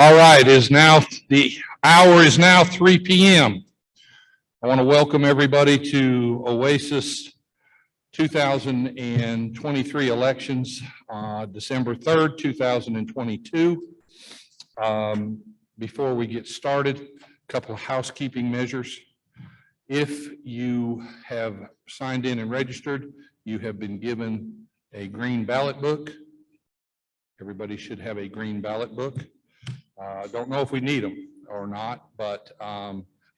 All right, the hour is now 3 p.m. I want to welcome everybody to Oasis 2023 elections, December 3rd, 2022. Before we get started, a couple of housekeeping measures. If you have signed in and registered, you have been given a green ballot book. Everybody should have a green ballot book. Don't know if we need them or not, but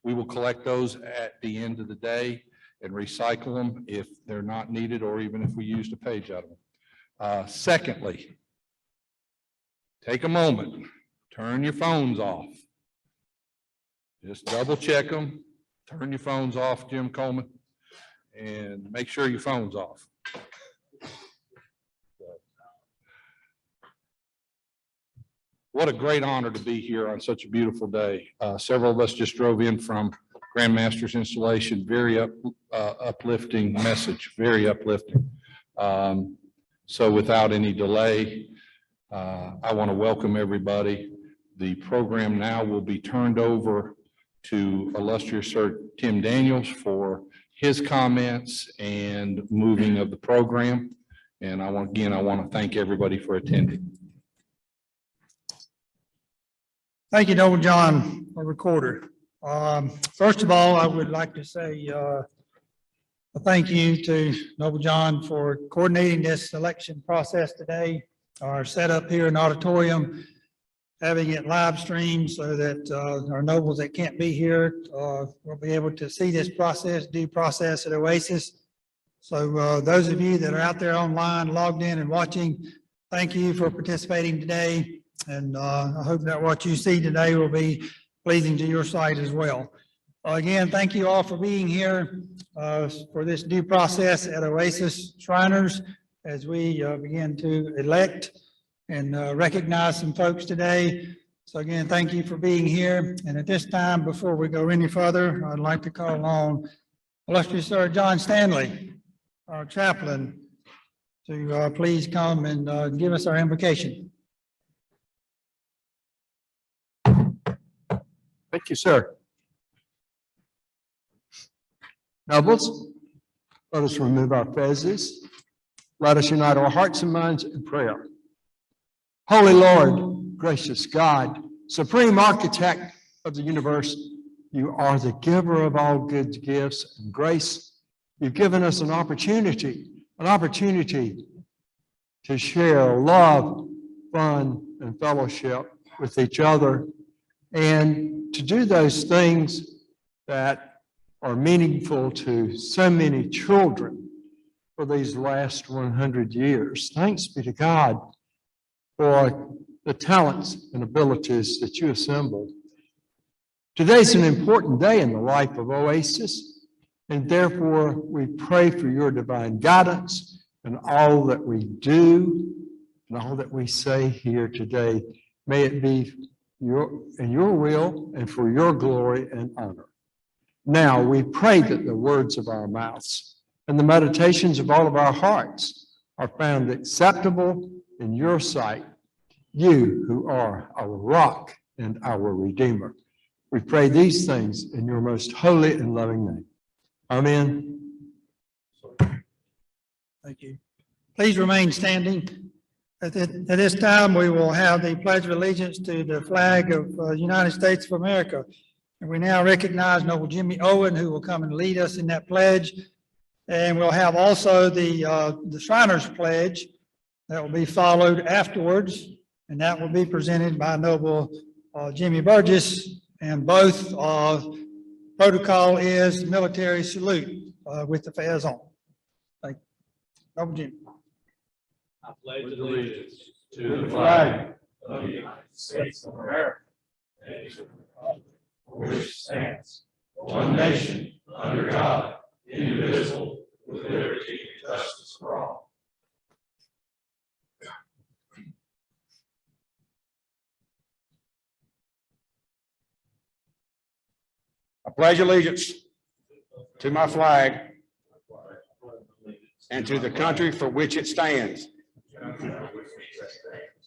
we will collect those at the end of the day and recycle them if they're not needed, or even if we used a page out of them. Secondly, take a moment, turn your phones off. Just double check them, turn your phones off, Jim Coleman, and make sure your phone's off. What a great honor to be here on such a beautiful day. Several of us just drove in from Grandmaster's installation. Very uplifting message, very uplifting. So without any delay, I want to welcome everybody. The program now will be turned over to illustrious Sir Tim Daniels for his comments and moving of the program. And I want to thank everybody for attending. Thank you, Noble John, our recorder. First of all, I would like to say a thank you to Noble John for coordinating this election process today. Our setup here in the auditorium, having it live streamed so that our nobles that can't be here will be able to see this due process at Oasis. So those of you that are out there online, logged in and watching, thank you for participating today. And I hope that what you see today will be pleasing to your sight as well. Again, thank you all for being here for this due process at Oasis Shriners as we begin to elect and recognize some folks today. So again, thank you for being here. And at this time, before we go any further, I'd like to call on illustrious Sir John Stanley, our chaplain, to please come and give us our invocation. Thank you, sir. Nobles, let us remove our fezzes. Let us unite our hearts and minds in prayer. Holy Lord, gracious God, supreme architect of the universe, you are the giver of all good gifts and grace. You've given us an opportunity to share love, fun, and fellowship with each other, and to do those things that are meaningful to so many children for these last 100 years. Thanks be to God for the talents and abilities that you assembled. Today's an important day in the life of Oasis, and therefore we pray for your divine guidance in all that we do and all that we say here today. May it be in your will and for your glory and honor. Now we pray that the words of our mouths and the meditations of all of our hearts are found acceptable in your sight, you who are our rock and our redeemer. We pray these things in your most holy and loving name. Amen. Thank you. Please remain standing. At this time, we will have the Pledge of Allegiance to the flag of the United States of America. And we now recognize Noble Jimmy Owen, who will come and lead us in that pledge. And we'll have also the Shriners Pledge that will be followed afterwards. And that will be presented by Noble Jimmy Burgess. And both protocol is military salute with the fez on. Thank you. Noble Jimmy. I pledge allegiance to the flag of the United States of America and to the republic for which stands one nation under God, indivisible, with liberty and justice for all. I pledge allegiance to my flag and to the country for which it stands,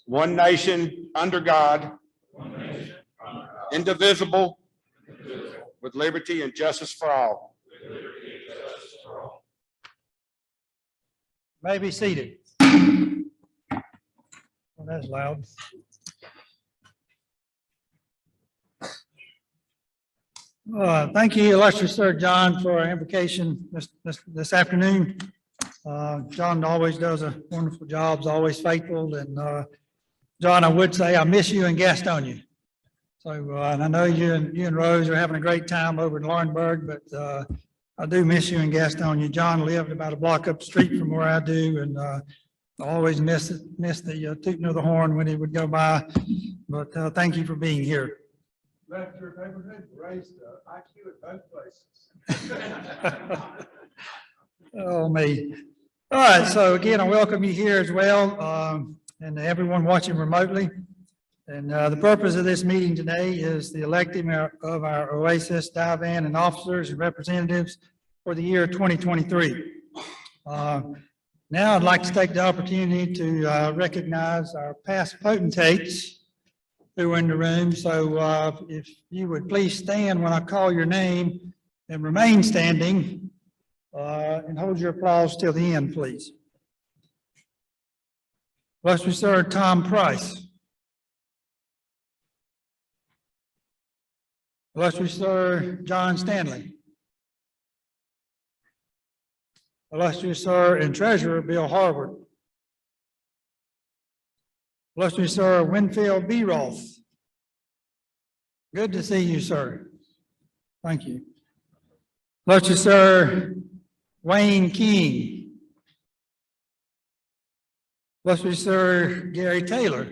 one nation under God, indivisible, with liberty and justice for all. May be seated. Well, that's loud. Thank you, illustrious Sir John, for our invocation this afternoon. John always does a wonderful job, is always faithful, and John, I would say I miss you in Gastonia. So, and I know you and Rose are having a great time over in Laurinburg, but I do miss you in Gastonia. John lived about a block up the street from where I do, and I always miss the tooting of the horn when he would go by. But thank you for being here. Left your neighborhood, raised IQ at both places. Oh, me. All right, so again, I welcome you here as well, and everyone watching remotely. And the purpose of this meeting today is the electing of our Oasis dive-in and officers and representatives for the year 2023. Now I'd like to take the opportunity to recognize our past potentates who are in the room. So if you would please stand when I call your name and remain standing and hold your applause till the end, please. Illustrious Sir Tom Price. Illustrious Sir John Stanley. Illustrious Sir and Treasurer Bill Harvard. Illustrious Sir Winfield B. Roth. Good to see you, sir. Thank you. Illustrious Sir Wayne King. Illustrious Sir Gary Taylor.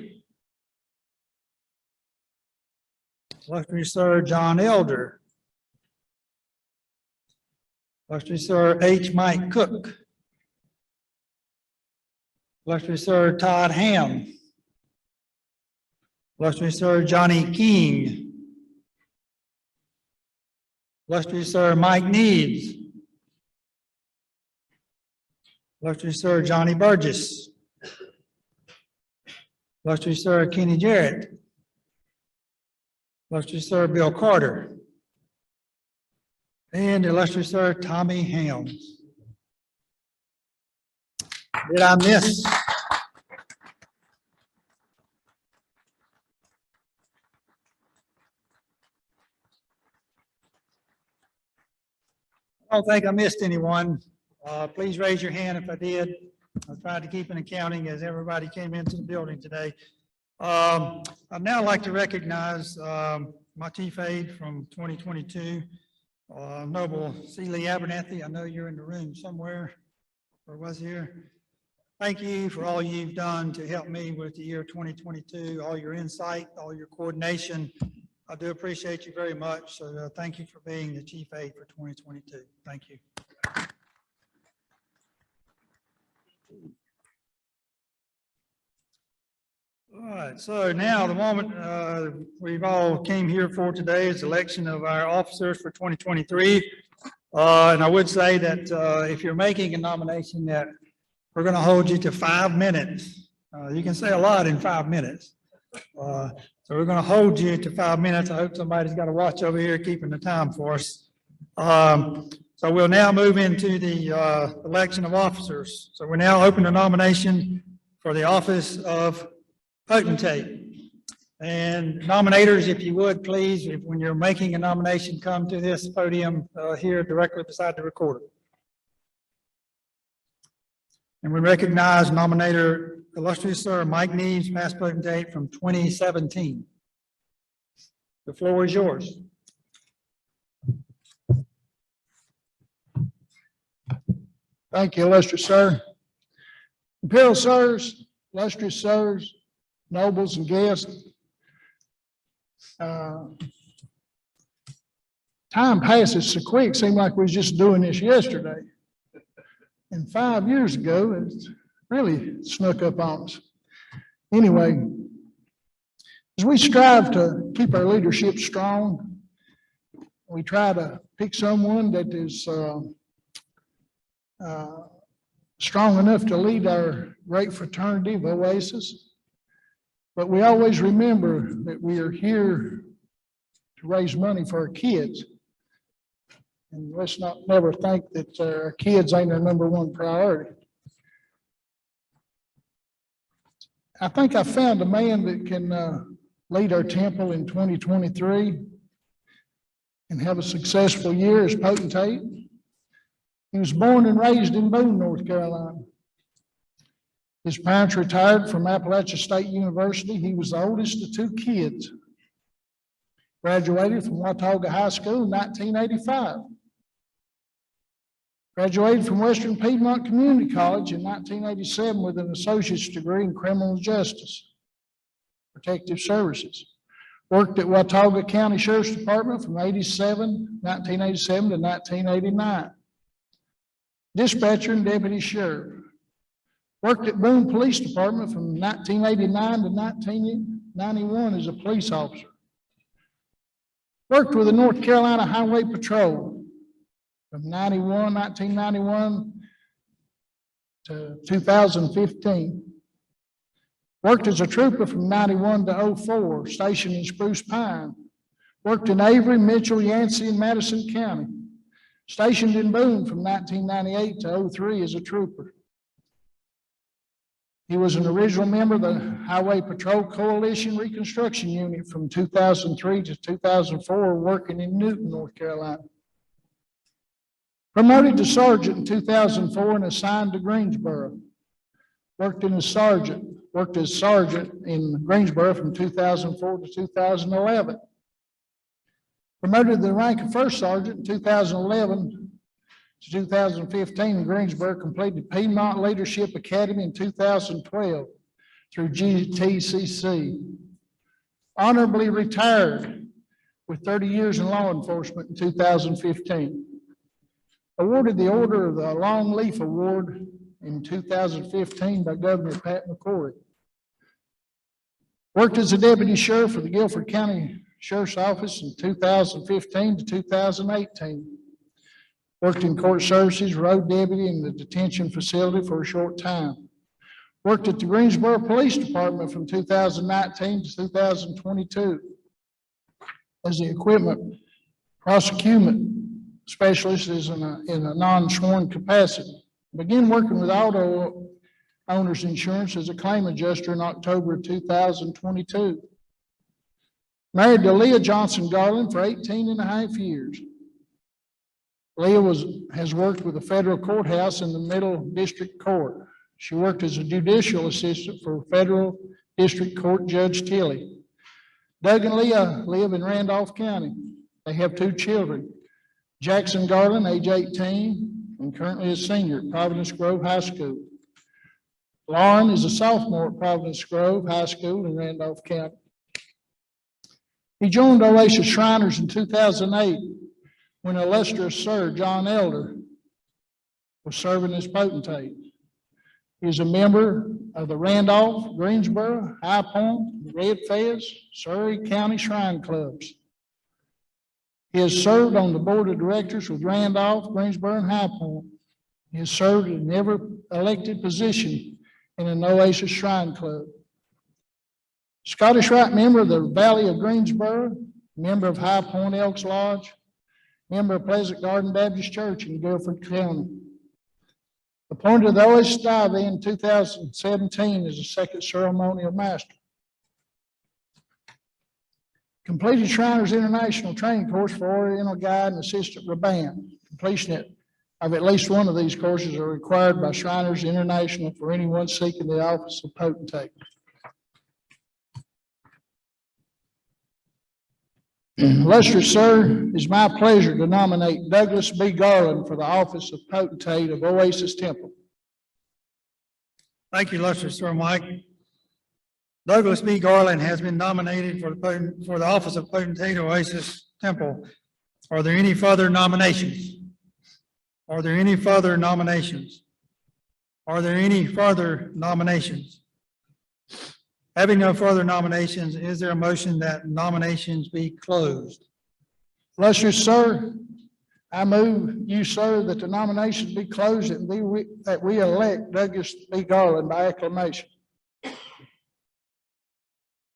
Illustrious Sir John Elder. Illustrious Sir H. Mike Cook. Illustrious Sir Todd Ham. Illustrious Sir Johnny King. Illustrious Sir Mike Needs. Illustrious Sir Johnny Burgess. Illustrious Sir Kenny Jarrett. Illustrious Sir Bill Carter. And illustrious Sir Tommy Helms. Did I miss? I don't think I missed anyone. Please raise your hand if I did. I tried to keep an accounting as everybody came into the building today. I'd now like to recognize my chief aide from 2022, Noble Seeley Abernathy. I know you're in the room somewhere, or was here. Thank you for all you've done to help me with the year 2022, all your insight, all your coordination. I do appreciate you very much. So thank you for being the chief aide for 2022. Thank you. All right, so now the moment we've all came here for today is election of our officers for 2023. And I would say that if you're making a nomination, that we're going to hold you to 5 minutes. You can say a lot in 5 minutes. So we're going to hold you to 5 minutes. I hope somebody's got a watch over here keeping the time for us. So we'll now move into the election of officers. So we're now open the nomination for the office of potentate. And nominators, if you would, please, when you're making a nomination, come to this podium here directly beside the recorder. And we recognize nominator illustrious Sir Mike Neves, past potentate from 2017. The floor is yours. Thank you, illustrious sir. Imperial sirs, illustrious sirs, nobles and guests. Time passes so quick, seemed like we was just doing this yesterday. And 5 years ago, it's really snuck up on us. Anyway, as we strive to keep our leadership strong, we try to pick someone that is strong enough to lead our great fraternity of Oasis. But we always remember that we are here to raise money for our kids. And let's not never think that our kids ain't our number one priority. I think I found a man that can lead our temple in 2023 and have a successful year as potentate. He was born and raised in Boone, North Carolina. His parents retired from Appalachia State University. He was the oldest of two kids. Graduated from Watauga High School in 1985. Graduated from Western Piedmont Community College in 1987 with an associate's degree in criminal justice, protective services. Worked at Watauga County Sheriff's Department from 1987 to 1989. Dispatcher and deputy sheriff. Worked at Boone Police Department from 1989 to 1991 as a police officer. Worked with the North Carolina Highway Patrol from 1991 to 2015. Worked as a trooper from 91 to 04, stationed in Spruce Pine. Worked in Avery, Mitchell, Yancey, and Madison County. Stationed in Boone from 1998 to 03 as a trooper. He was an original member of the Highway Patrol Coalition Reconstruction Unit from 2003 to 2004, working in Newton, North Carolina. Promoted to sergeant in 2004 and assigned to Greensboro. Worked as sergeant in Greensboro from 2004 to 2011. Promoted to the rank of first sergeant in 2011 to 2015 in Greensboro, completed Piedmont Leadership Academy in 2012 through GTCC. Honorably retired with 30 years in law enforcement in 2015. Awarded the Order of the Long Leaf Award in 2015 by Governor Pat McCrory. Worked as a deputy sheriff for the Guilford County Sheriff's Office in 2015 to 2018. Worked in court services, road deputy in the detention facility for a short time. Worked at the Greensboro Police Department from 2019 to 2022 as the equipment prosecution specialist in a non-sworn capacity. Began working with auto owners insurance as a claim adjuster in October of 2022. Married to Leah Johnson Garland for 18 and a half years. Leah has worked with the federal courthouse in the Middle District Court. She worked as a judicial assistant for Federal District Court Judge Tilley. Doug and Leah live in Randolph County. They have two children. Jackson Garland, age 18, and currently a senior at Providence Grove High School. Lauren is a sophomore at Providence Grove High School in Randolph County. He joined Oasis Shriners in 2008 when illustrious Sir John Elder was serving as potentate. He is a member of the Randolph, Greensboro, High Point, Red Fez, Surrey County Shrine Clubs. He has served on the board of directors with Randolph, Greensboro, and High Point. He has served in every elected position in an Oasis Shrine Club. Scottish Rite member of the Valley of Greensboro, member of High Point Elks Lodge, member of Pleasant Garden Baptist Church in Guilford County. Appointed to the Oasis Dive in 2017 as a second ceremonial master. Completed Shriners International training course for Oriental Guide and Assistant Raban. Completion of at least one of these courses are required by Shriners International for anyone seeking the office of potentate. Illustrious sir, it's my pleasure to nominate Douglas B. Garland for the office of potentate of Oasis Temple. Thank you, illustrious Sir Mike. Douglas B. Garland has been nominated for the office of potentate Oasis Temple. Are there any further nominations? Are there any further nominations? Are there any further nominations? Having no further nominations, is there a motion that nominations be closed? Illustrious sir, I move you, sir, that the nominations be closed and that we elect Douglas B. Garland by acclamation.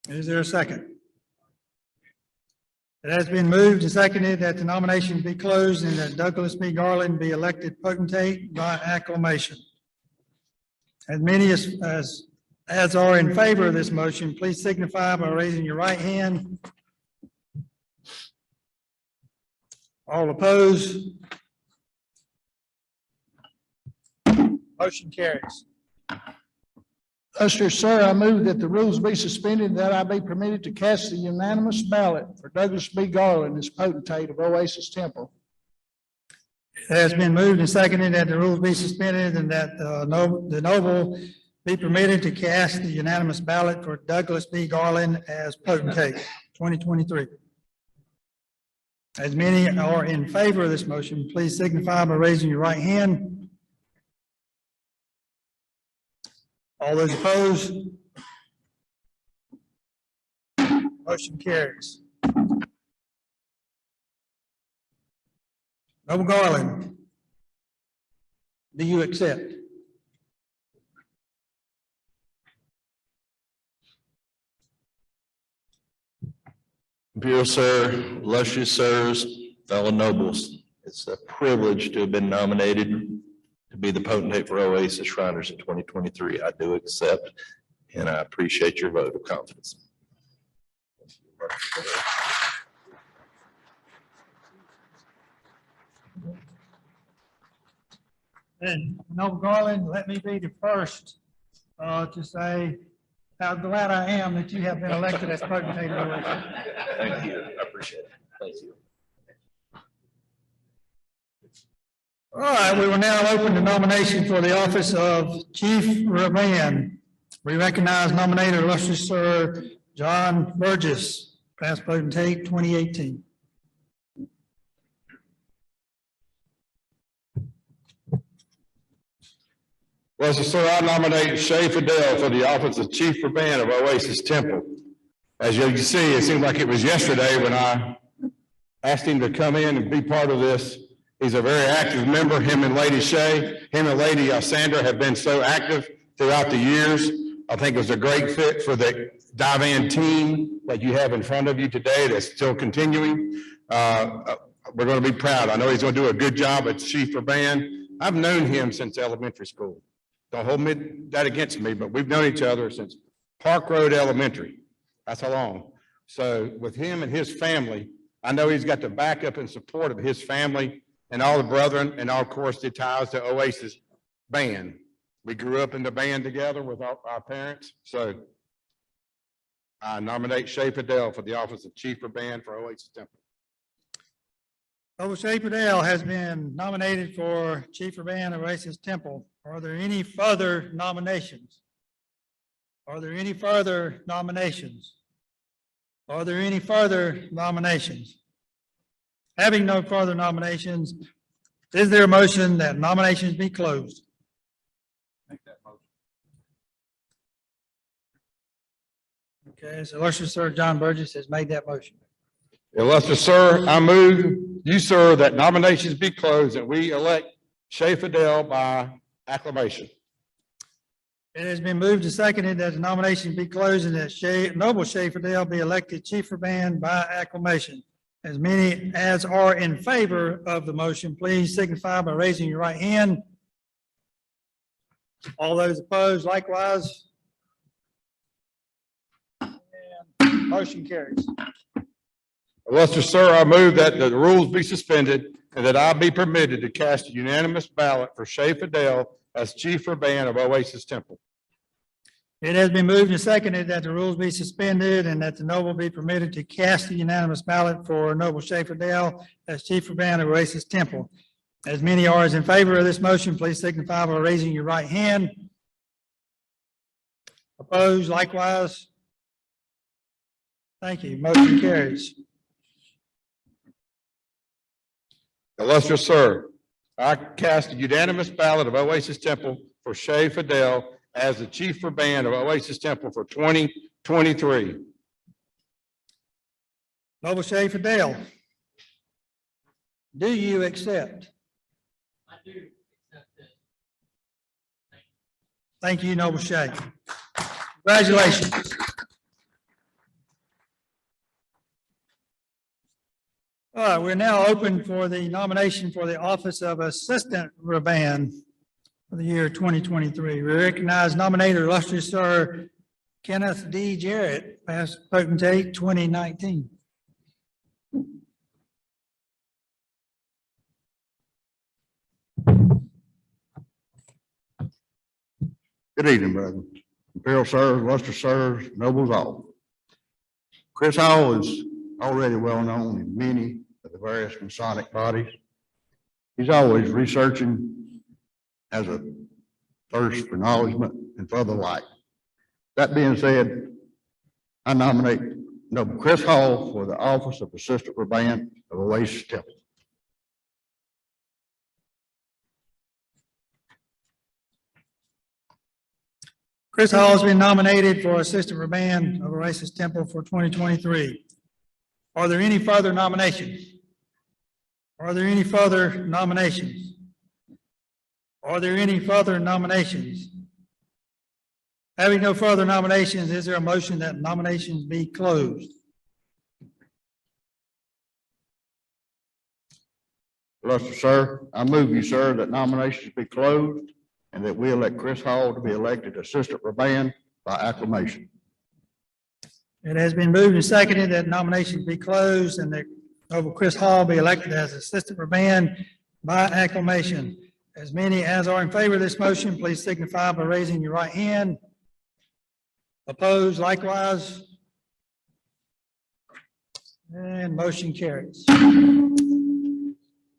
Is there a second? It has been moved and seconded that the nomination be closed and that Douglas B. Garland be elected potentate by acclamation. As many as are in favor of this motion, please signify by raising your right hand. All opposed? Motion carries. Sir, I move that the rules be suspended, that I be permitted to cast the unanimous ballot for Douglas B. Garland as potentate of Oasis Temple. It has been moved and seconded that the rules be suspended and that the noble be permitted to cast the unanimous ballot for Douglas B. Garland as potentate 2023. As many are in favor of this motion, please signify by raising your right hand. All those opposed? Motion carries. Noble Garland, do you accept? Dear sir, illustrious sirs, fellow nobles, it's a privilege to have been nominated to be the potentate for Oasis Shriners in 2023. I do accept, and I appreciate your vote of confidence. And Noble Garland, let me be the first to say how glad I am that you have been elected as potentate of Oasis. Thank you. I appreciate it. Thank you. All right, we will now open the nomination for the office of Chief Raban. We recognize nominated illustrious Sir John Burgess, past potentate 2018. Well, sir, I nominate Shay Fidel for the office of Chief Raban of Oasis Temple. As you can see, it seems like it was yesterday when I asked him to come in and be part of this. He's a very active member. Him and Lady Shay, him and Lady Sandra have been so active throughout the years. I think it was a great fit for the Divan team that you have in front of you today that's still continuing. We're going to be proud. I know he's going to do a good job at Chief Raban. I've known him since elementary school. Don't hold that against me, but we've known each other since Park Road Elementary. That's how long. So with him and his family, I know he's got the backup and support of his family and all the brethren, and of course the ties to Oasis band. We grew up in the band together with our parents. So I nominate Shay Fidel for the office of Chief of Band for Oasis Temple. Noble Shay Fidel has been nominated for Chief Raban of Oasis Temple. Are there any further nominations? Are there any further nominations? Are there any further nominations? Having no further nominations, is there a motion that nominations be closed? Make that motion. Okay, so illustrious Sir John Burgess has made that motion. Illustrious sir, I move you, sir, that nominations be closed and we elect Shay Fidel by acclamation. It has been moved and seconded that the nomination be closed and that Noble Shay Fidel be elected Chief Raban by acclamation. As many as are in favor of the motion, please signify by raising your right hand. All those opposed likewise. And motion carries. Illustrious sir, I move that the rules be suspended and that I be permitted to cast a unanimous ballot for Shay Fidel as Chief Raban of Oasis Temple. It has been moved and seconded that the rules be suspended and that the noble be permitted to cast the unanimous ballot for Noble Shay Fidel as Chief Raban of Oasis Temple. As many are as in favor of this motion, please signify by raising your right hand. Opposed likewise. Thank you. Motion carries. Illustrious sir, I cast a unanimous ballot of Oasis Temple for Shay Fidel as the Chief Raban of Oasis Temple for 2023. Noble Shay Fidel, do you accept? I do accept it. Thank you, Noble Shay. Congratulations. All right, we're now open for the nomination for the office of Assistant Raban for the year 2023. We recognize nominator illustrious Sir Kenneth D. Jarrett, past potentate 2019. Good evening, brethren. Imperial sirs, Luster sirs, nobles all. Chris Hall is already well known in many of the various Masonic bodies. He's always researching, has a thirst for acknowledgement and further light. That being said, I nominate Noble Chris Hall for the office of Assistant Raban of Oasis Temple. Chris Hall has been nominated for Assistant Raban of Oasis Temple for 2023. Are there any further nominations? Are there any further nominations? Are there any further nominations? Having no further nominations, is there a motion that nominations be closed? Luster, sir, I move you, sir, that nominations be closed and that we elect Chris Hall to be elected Assistant Raban by acclamation. It has been moved and seconded that nominations be closed and that Noble Chris Hall be elected as Assistant Raban by acclamation. As many as are in favor of this motion, please signify by raising your right hand. Opposed likewise. And motion carries.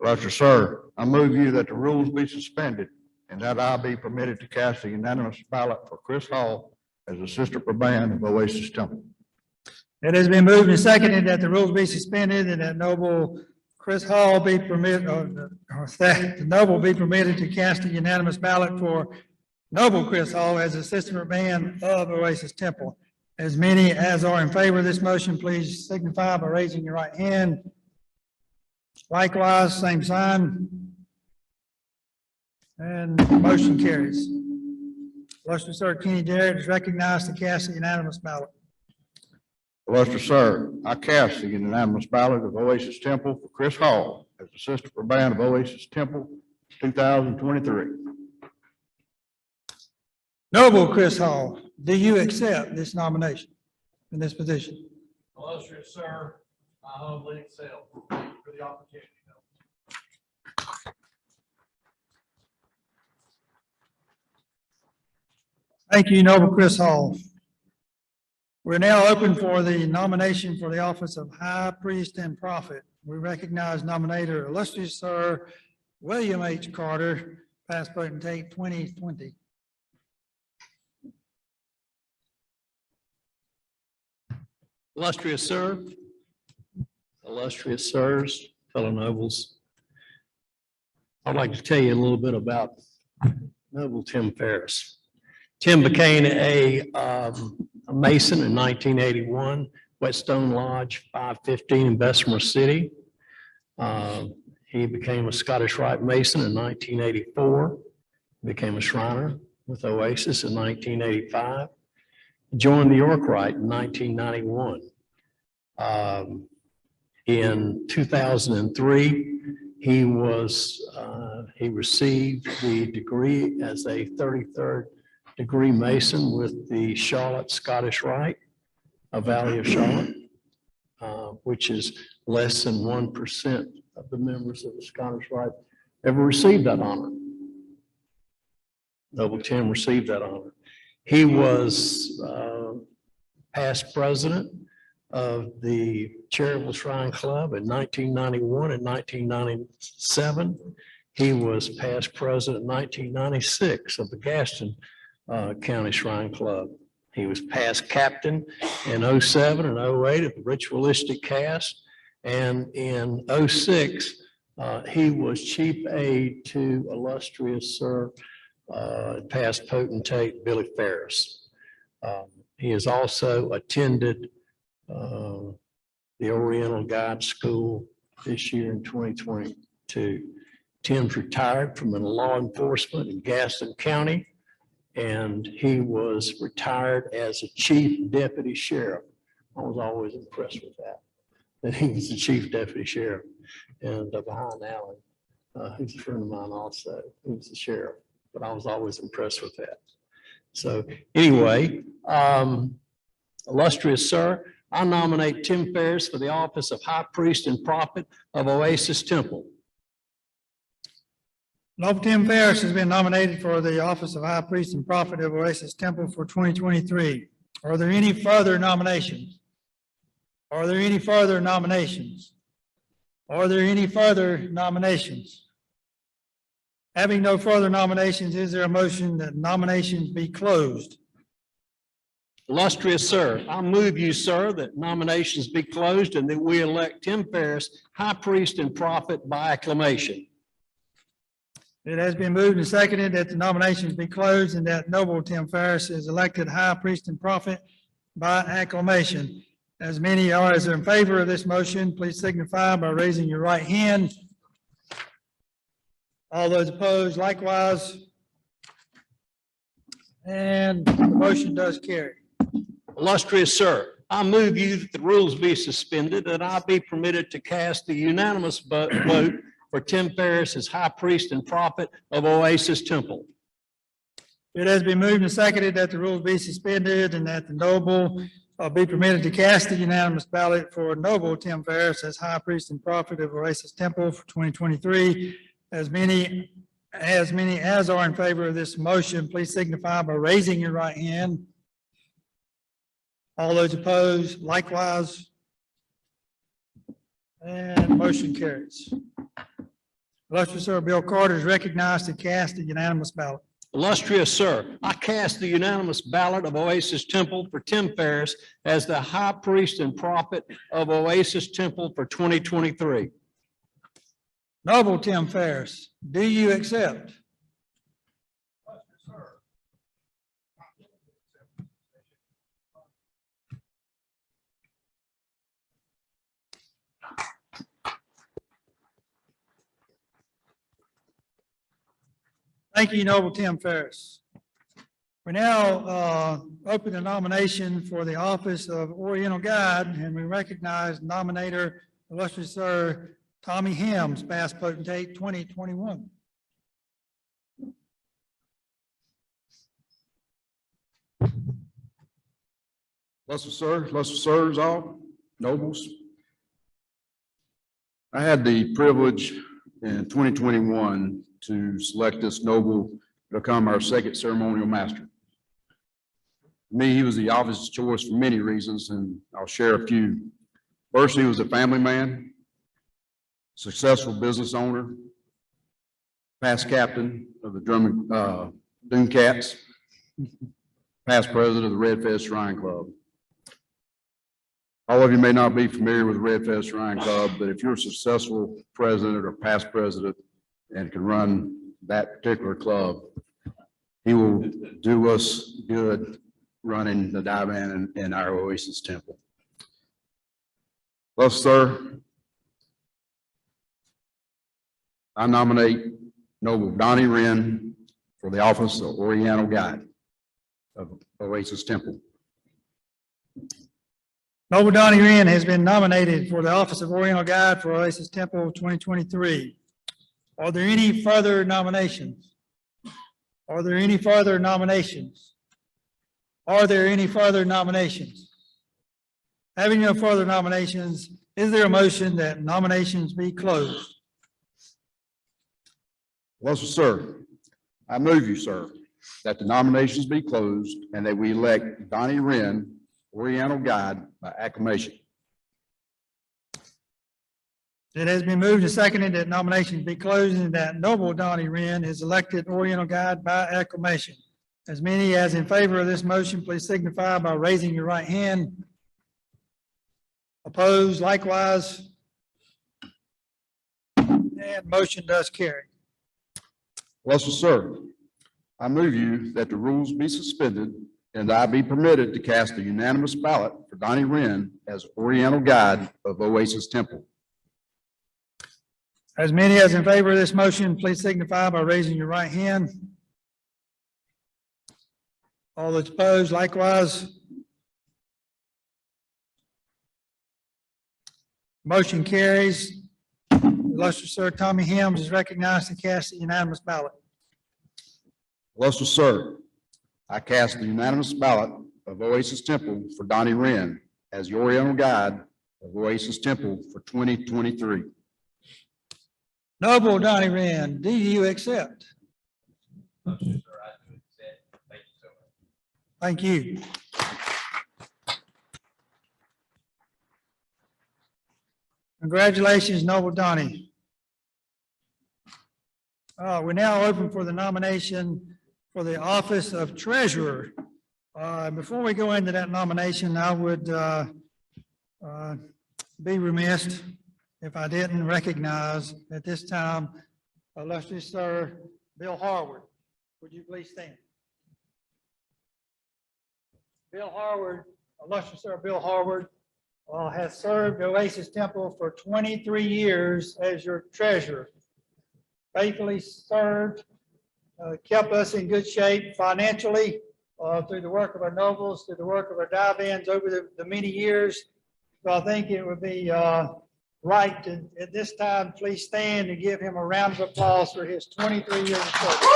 Luster, sir, I move you that the rules be suspended and that I be permitted to cast a unanimous ballot for Chris Hall as Assistant Raban of Oasis Temple. It has been moved and seconded that the rules be suspended and that Noble Chris Hall be permitted, or that the Noble be permitted to cast a unanimous ballot for Noble Chris Hall as Assistant Raban of Oasis Temple. As many as are in favor of this motion, please signify by raising your right hand. Likewise, same sign. And motion carries. Illustrious Sir Kenny Jarrett is recognized to cast a unanimous ballot. Luster, sir, I cast the unanimous ballot of Oasis Temple for Chris Hall as Assistant Raban of Oasis Temple 2023. Noble Chris Hall, do you accept this nomination in this position? Illustrious sir, I humbly accept. Thank you for the opportunity. Thank you, Noble Chris Hall. We're now open for the nomination for the office of High Priest and Prophet. We recognize nominator illustrious Sir William H. Carter, past potentate 2020. Illustrious sir, illustrious sirs, fellow nobles. I'd like to tell you a little bit about Noble Tim Ferris. Tim became a Mason in 1981, Whetstone Lodge, 515 in Bessemer City. He became a Scottish Rite Mason in 1984, became a Shriner with Oasis in 1985, joined the York Rite in 1991. In 2003, he received the degree as a 33rd degree Mason with the Charlotte Scottish Rite, a Valley of Charlotte, which is less than 1% of the members of the Scottish Rite ever received that honor. Noble Tim received that honor. He was past president of the Charitable Shrine Club in 1991 and 1997. He was past president in 1996 of the Gaston County Shrine Club. He was past captain in 07 and 08 of the Ritualistic Cast. And in 06, he was chief aide to illustrious Sir past potentate Billy Ferris. He has also attended the Oriental Guide School this year in 2022. Tim's retired from law enforcement in Gaston County, and he was retired as a chief deputy sheriff. I was always impressed with that. And he was the chief deputy sheriff. And behind Alan, who's a friend of mine also, he was the sheriff, but I was always impressed with that. So anyway, illustrious sir, I nominate Tim Ferriss for the office of High Priest and Prophet of Oasis Temple. Noble Tim Ferriss has been nominated for the office of High Priest and Prophet of Oasis Temple for 2023. Are there any further nominations? Are there any further nominations? Are there any further nominations? Having no further nominations, is there a motion that nominations be closed? Illustrious sir, I move you, sir, that nominations be closed and that we elect Tim Ferriss, High Priest and Prophet by acclamation. It has been moved and seconded that the nominations be closed and that Noble Tim Ferriss is elected High Priest and Prophet by acclamation. As many are as are in favor of this motion, please signify by raising your right hand. All those opposed likewise. And the motion does carry. Illustrious sir, I move you that the rules be suspended and I be permitted to cast the unanimous vote for Tim Ferriss as High Priest and Prophet of Oasis Temple. It has been moved and seconded that the rules be suspended and that the noble be permitted to cast the unanimous ballot for Noble Tim Ferriss as High Priest and Prophet of Oasis Temple for 2023. As many as are in favor of this motion, please signify by raising your right hand. All those opposed likewise. And the motion carries. Illustrious Sir Bill Carter is recognized to cast a unanimous ballot. Illustrious sir, I cast the unanimous ballot of Oasis Temple for Tim Ferriss as the High Priest and Prophet of Oasis Temple for 2023. Noble Tim Ferriss, do you accept? Thank you, Noble Tim Ferriss. We now open the nomination for the office of Oriental Guide, and we recognize nominator, illustrious Sir Tommy Hems, past potentate 2021. Illustrious sirs, all nobles. I had the privilege in 2021 to select this noble to become our second ceremonial master. To me, he was the obvious choice for many reasons, and I'll share a few. First, he was a family man, successful business owner, past captain of the Dune Cats, past president of the Red Fez Shrine Club. All of you may not be familiar with the Red Fez Shrine Club, but if you're a successful president or past president and can run that particular club, he will do us good running the divan in our Oasis Temple. Well, sir, I nominate Noble Donnie Wren for the office of Oriental Guide of Oasis Temple. Noble Donnie Wren has been nominated for the office of Oriental Guide for Oasis Temple 2023. Are there any further nominations? Are there any further nominations? Are there any further nominations? Having no further nominations, is there a motion that nominations be closed? Well, sir, I move you, sir, that the nominations be closed and that we elect Donnie Wren, Oriental Guide, by acclamation. It has been moved and seconded that nominations be closed and that Noble Donnie Wren is elected Oriental Guide by acclamation. As many as in favor of this motion, please signify by raising your right hand. Opposed likewise. And motion does carry. Well, sir, I move you that the rules be suspended and I be permitted to cast a unanimous ballot for Donnie Wren as Oriental Guide of Oasis Temple. As many as in favor of this motion, please signify by raising your right hand. All those opposed likewise. Motion carries. Illustrious Sir Tommy Helms is recognized to cast a unanimous ballot. Illustrious Sir, I cast the unanimous ballot of Oasis Temple for Donnie Wren as the Oriental Guide of Oasis Temple for 2023. Noble Donnie Wren, do you accept? Thank you. Congratulations, Noble Donnie. We're now open for the nomination for the office of treasurer. Before we go into that nomination, I would be remiss if I didn't recognize at this time illustrious Sir Bill Harward. Would you please stand? Bill Harward, illustrious Sir Bill Harward, has served Oasis Temple for 23 years as your treasurer. Faithfully served, kept us in good shape financially through the work of our nobles, through the work of our dive-ins over the many years. So I think it would be right to, at this time, please stand and give him a round of applause for his 23 years of service.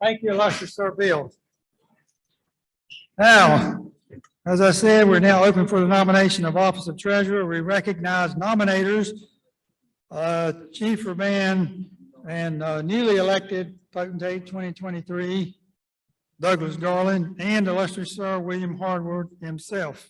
Thank you, illustrious Sir Bill. Now, as I said, we're now open for the nomination of office of treasurer. We recognize nominators, Chief Urban and newly elected potentate 2023, Douglas Garland, and illustrious Sir William Harward himself.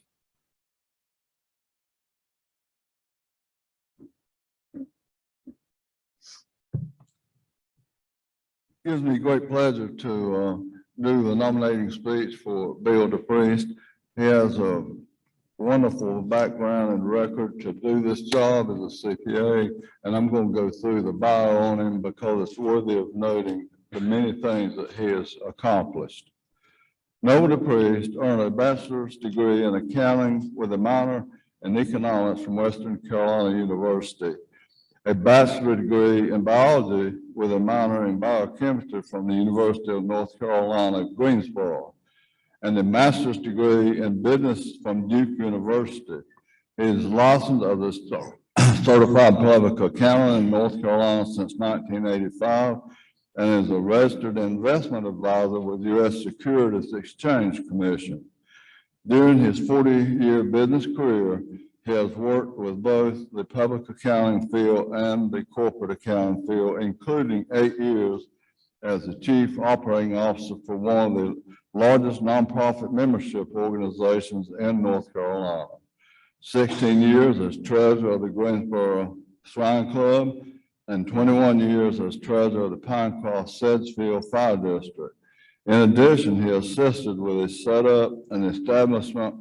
Gives me great pleasure to do the nominating speech for Bill DePriest. He has a wonderful background and record to do this job as a CPA, and I'm going to go through the bio on him because it's worthy of noting the many things that he has accomplished. Noble DePriest earned a bachelor's degree in accounting with a minor in economics from Western Carolina University, a bachelor's degree in biology with a minor in biochemistry from the University of North Carolina, Greensboro, and a master's degree in business from Duke University. He is licensed as a certified public accountant in North Carolina since 1985 and is a registered investment advisor with the U.S. Securities Exchange Commission. During his 40-year business career, he has worked with both the public accounting field and the corporate accounting field, including 8 years as the chief operating officer for one of the largest nonprofit membership organizations in North Carolina. 16 years as treasurer of the Greensboro Shrine Club and 21 years as treasurer of the Pinecroft Sedgefield Fire District. In addition, he assisted with the setup and establishment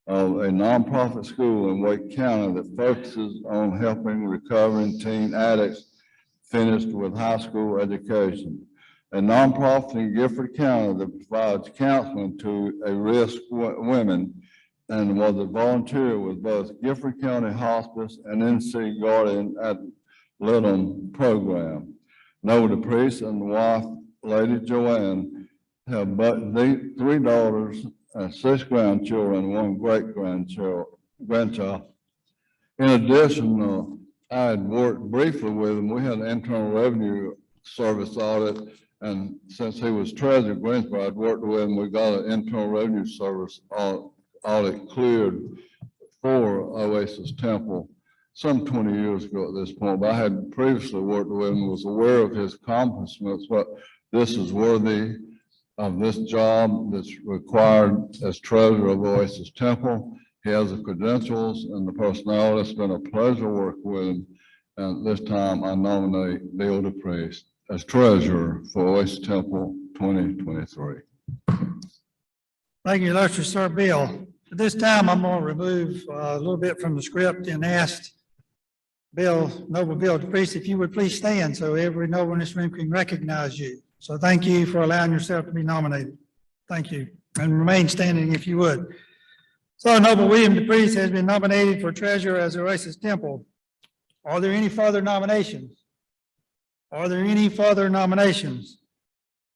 of a nonprofit school in Wake County that focuses on helping recovering teen addicts finished with high school education. A nonprofit in Gifford County that provides counseling to at-risk women and was a volunteer with both Gifford County Hospice and NC Guardian at Little program. Noble DePriest and wife, Lady Joanne, have but 3 daughters and 6 grandchildren and 1 great-grandchild. In addition, I had worked briefly with him. We had an Internal Revenue Service audit, and since he was treasurer of Greensboro, I'd worked with him. We got an Internal Revenue Service audit cleared for Oasis Temple some 20 years ago at this point, but I had previously worked with him, was aware of his accomplishments, but this is worthy of this job that's required as treasurer of Oasis Temple. He has the credentials and the personality. It's been a pleasure working with him. And this time I nominate Bill DePriest as treasurer for Oasis Temple 2023. Thank you, illustrious Sir Bill. At this time, I'm going to remove a little bit from the script and ask Noble Bill DePriest, if you would please stand so every noble in this room can recognize you. So thank you for allowing yourself to be nominated. Thank you. And remain standing if you would. So Noble William DePriest has been nominated for treasurer as Oasis Temple. Are there any further nominations? Are there any further nominations?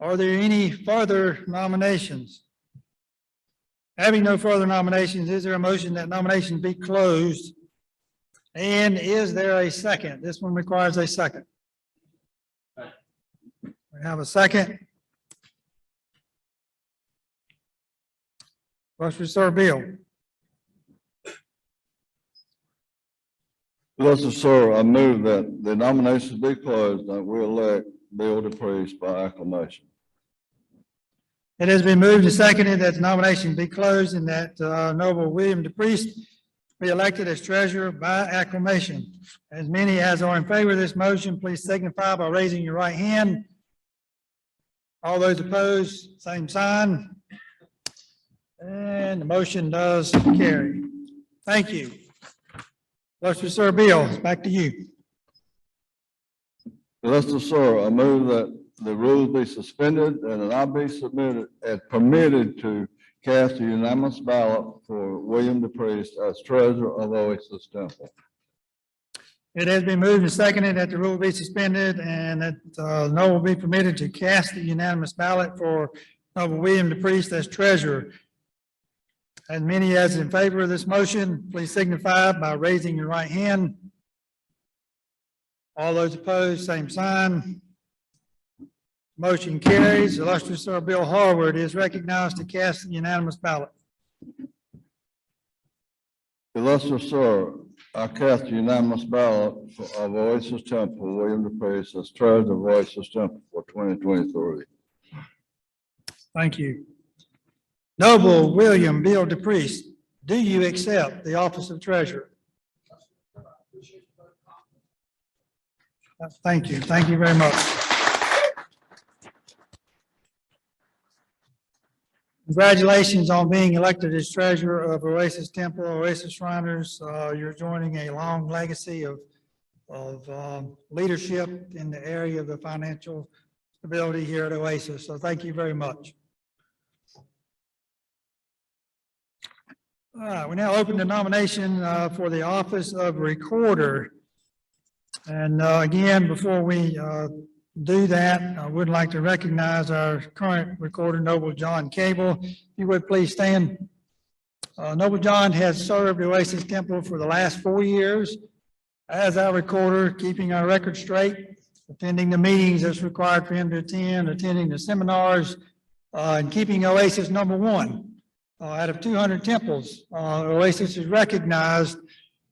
Are there any further nominations? Having no further nominations, is there a motion that nominations be closed? And is there a second? This one requires a second. We have a second. Question, sir, Bill. Yes, sir, I move that the nominations be closed and we elect Bill DePriest by acclamation. It has been moved and seconded that the nomination be closed and that Noble William DePriest be elected as treasurer by acclamation. As many as are in favor of this motion, please signify by raising your right hand. All those opposed, same sign. And the motion does carry. Thank you. Illustrious Sir Bill, back to you. Yes, sir, I move that the rules be suspended and that I be submitted as permitted to cast a unanimous ballot for William DePriest as treasurer of Oasis Temple. It has been moved and seconded that the rule be suspended and that no will be permitted to cast the unanimous ballot for Noble William DePriest as treasurer. As many as in favor of this motion, please signify by raising your right hand. All those opposed, same sign. Motion carries. Illustrious Sir Bill Harward is recognized to cast the unanimous ballot. Illustrious sir, I cast a unanimous ballot of Oasis Temple, William DePriest as treasurer of Oasis Temple for 2023. Thank you. Noble William Bill DePriest, do you accept the office of treasurer? Thank you. Thank you very much. Congratulations on being elected as treasurer of Oasis Temple, Oasis Shriners. You're joining a long legacy of leadership in the area of the financial stability here at Oasis. So thank you very much. All right, we now open the nomination for the office of recorder. And again, before we do that, I would like to recognize our current recorder, Noble John Cable. If you would please stand. Noble John has served Oasis Temple for the last 4 years as our recorder, keeping our record straight, attending the meetings that's required for him to attend, attending the seminars, and keeping Oasis #1. Out of 200 temples, Oasis is recognized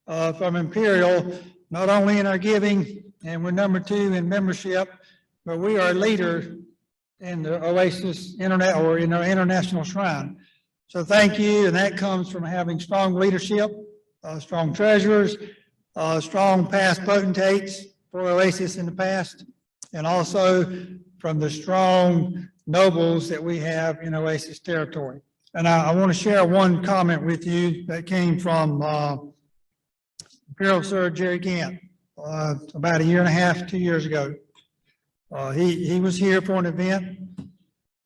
from Imperial, not only in our giving, and we're #2 in membership, but we are a leader in the Oasis Internet or in our international shrine. So thank you, and that comes from having strong leadership, strong treasurers, strong past potentates for Oasis in the past, and also from the strong nobles that we have in Oasis territory. And I want to share one comment with you that came from Imperial Sir Jerry Gant about 1.5 to 2 years ago. He was here for an event,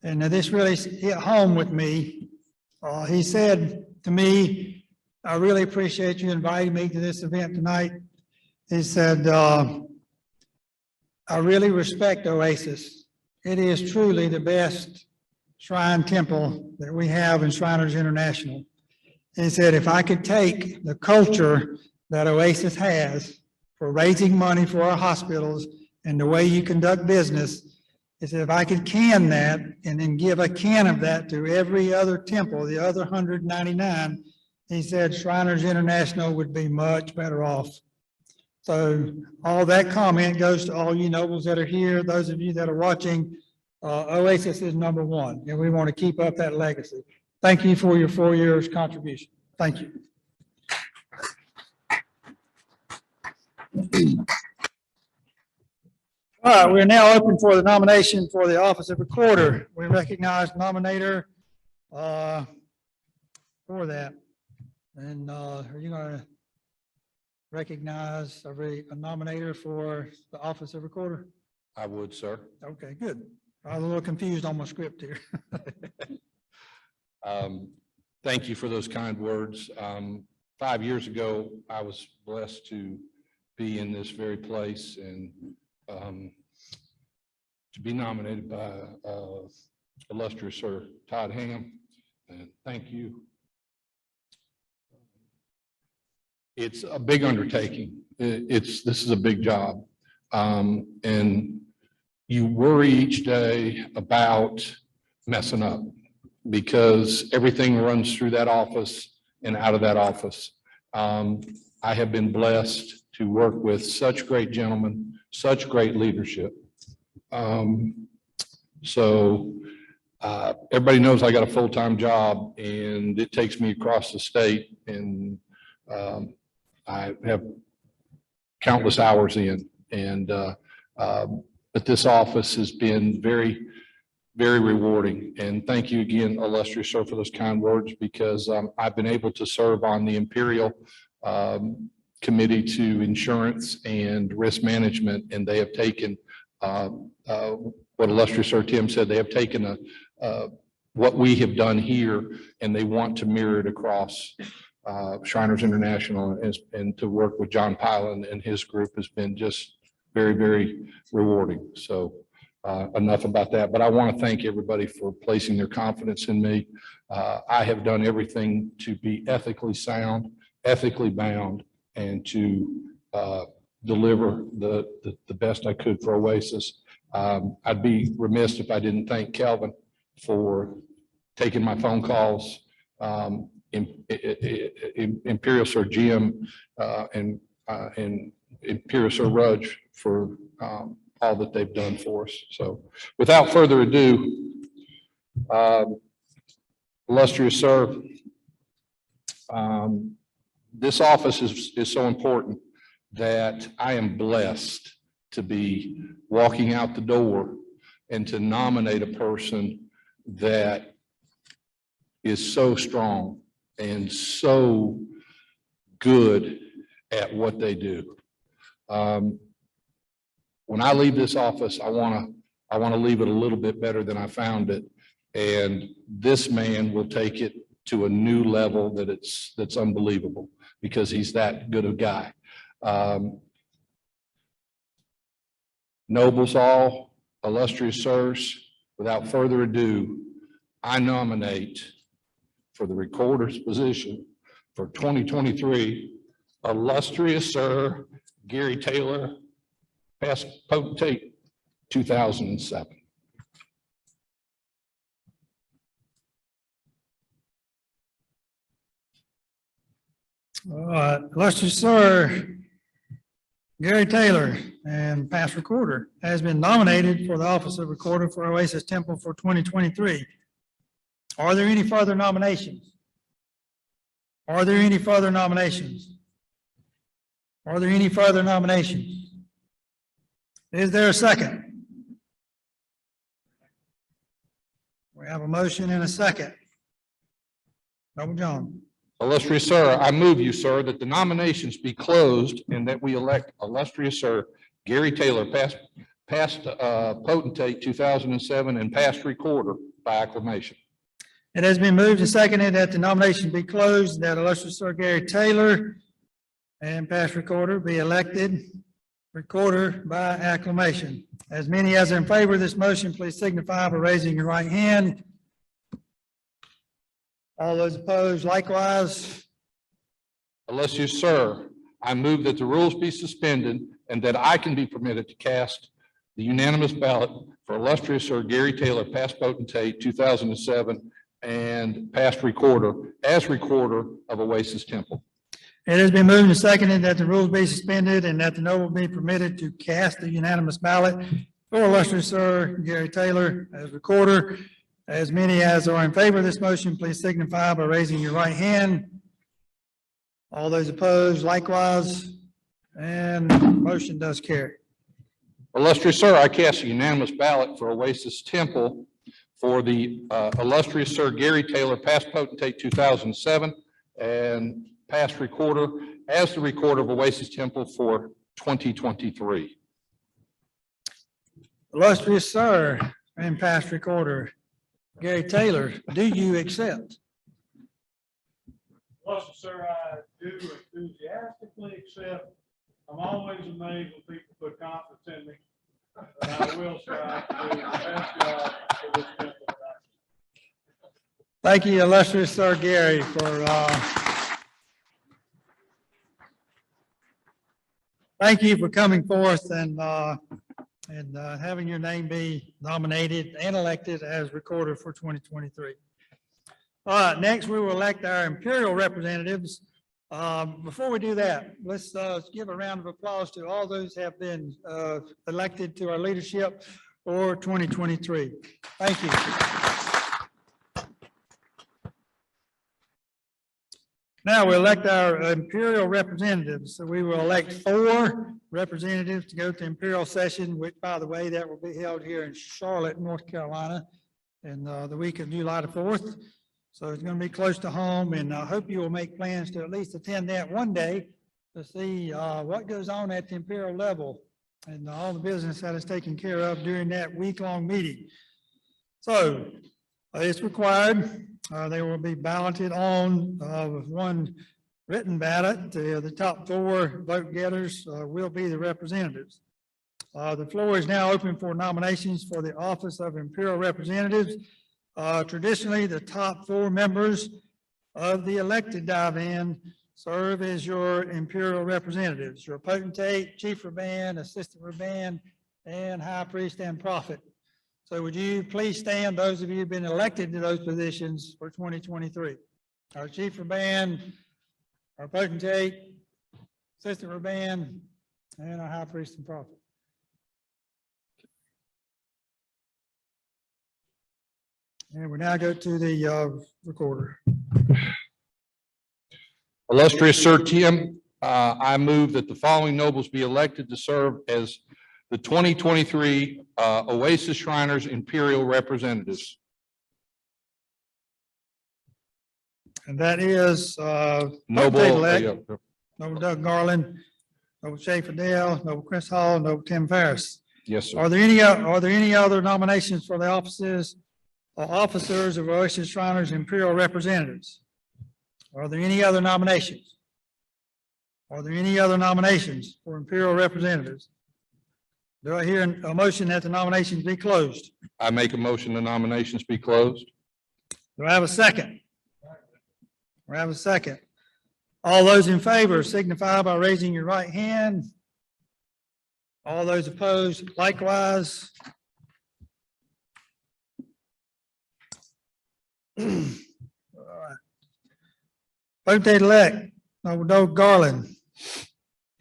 and this really hit home with me. He said to me, "I really appreciate you inviting me to this event tonight." He said, "I really respect Oasis. It is truly the best shrine temple that we have in Shriners International." He said, "If I could take the culture that Oasis has for raising money for our hospitals and the way you conduct business, he said, if I could can that and then give a can of that to every other temple, the other 199, he said Shriners International would be much better off." So all that comment goes to all you nobles that are here, those of you that are watching. Oasis is #1, and we want to keep up that legacy. Thank you for your 4 years contribution. Thank you. All right, we're now open for the nomination for the office of recorder. We recognize nominator for that. And are you going to recognize a nominator for the office of recorder? I would, sir. Okay, good. I was a little confused on my script here. Thank you for those kind words. 5 years ago, I was blessed to be in this very place, and to be nominated by illustrious Sir Todd Ham, and thank you. It's a big undertaking. This is a big job. And you worry each day about messing up because everything runs through that office and out of that office. I have been blessed to work with such great gentlemen, such great leadership. Everybody knows I got a full-time job and it takes me across the state, and I have countless hours in, but this office has been very, very rewarding. And thank you again, illustrious sir, for those kind words, because I've been able to serve on the Imperial Committee to Insurance and Risk Management, and they have taken what illustrious Sir Tim said. They have taken what we have done here, and they want to mirror it across Shriners International, and to work with John Pylan and his group has been just very, very rewarding. So enough about that, but I want to thank everybody for placing their confidence in me. I have done everything to be ethically sound, ethically bound, and to deliver the best I could for Oasis. I'd be remiss if I didn't thank Kelvin for taking my phone calls, Imperial Sir Jim, and Imperial Sir Rudge for all that they've done for us. So without further ado, illustrious sir, this office is so important that I am blessed to be walking out the door and to nominate a person that is so strong and so good at what they do. When I leave this office, I want to leave it a little bit better than I found it. And this man will take it to a new level that's unbelievable, because he's that good a guy. Nobles all, illustrious sirs, without further ado, I nominate for the recorder's position for 2023, illustrious Sir Gary Taylor, past potentate 2007. All right, illustrious sir Gary Taylor, and past recorder, has been nominated for the office of recorder for Oasis Temple for 2023. Are there any further nominations? Are there any further nominations? Are there any further nominations? Is there a second? We have a motion and a second. Noble John. Illustrious sir, I move you, sir, that the nominations be closed and that we elect illustrious sir Gary Taylor, past potentate 2007 and past recorder by acclamation. It has been moved and seconded that the nomination be closed, that illustrious Sir Gary Taylor and past recorder be elected recorder by acclamation. As many as are in favor of this motion, please signify by raising your right hand. All those opposed likewise. Illustrious sir, I move that the rules be suspended and that I can be permitted to cast the unanimous ballot for illustrious Sir Gary Taylor, past potentate 2007 and past recorder, as recorder of Oasis Temple. It has been moved and seconded that the rules be suspended and that the noble be permitted to cast the unanimous ballot for illustrious Sir Gary Taylor as recorder. As many as are in favor of this motion, please signify by raising your right hand. All those opposed likewise, and motion does carry. Illustrious sir, I cast a unanimous ballot for Oasis Temple for the illustrious Sir Gary Taylor, past potentate 2007 and past recorder, as the recorder of Oasis Temple for 2023. Illustrious sir and past recorder Gary Taylor, do you accept? Well, sir, I do enthusiastically accept. I'm always amazed when people put confidence in me. And I will strive to do the best job for this temple that I can. Thank you, illustrious Sir Gary, for, thank you for coming forth and having your name be nominated and elected as recorder for 2023. All right, next we will elect our imperial representatives. Before we do that, let's give a round of applause to all those who have been elected to our leadership for 2023. Thank you. Now we elect our imperial representatives. So we will elect 4 representatives to go to imperial session, which, by the way, that will be held here in Charlotte, North Carolina, in the week of July the 4th. So it's going to be close to home, and I hope you will make plans to at least attend that one day to see what goes on at the imperial level and all the business that is taken care of during that week-long meeting. So it's required. They will be balloted on with one written ballot. The top 4 vote getters will be the representatives. The floor is now open for nominations for the office of imperial representatives. Traditionally, the top 4 members of the elected divan serve as your imperial representatives, your potentate, chief rabbin, assistant rabbin, and high priest and prophet. So would you please stand, those of you who've been elected to those positions for 2023? Our chief rabbin, our potentate, assistant rabbin, and our high priest and prophet. And we now go to the recorder. Illustrious Sir Tim, I move that the following nobles be elected to serve as the 2023 Oasis Shriners Imperial Representatives. And that is Noble, potentate-elect, Noble Doug Garland, Noble Shay Fidel, Noble Chris Hall, Noble Tim Ferris. yes, sir. Are there any other nominations for the offices or officers of Oasis Shriners Imperial Representatives? Are there any other nominations? Are there any other nominations for Imperial Representatives? Do I hear a motion that the nominations be closed? I make a motion the nominations be closed. Do I have a second? Do I have a second? All those in favor signify by raising your right hand. All those opposed likewise. All right. Potentate-elect, Noble Doug Garland,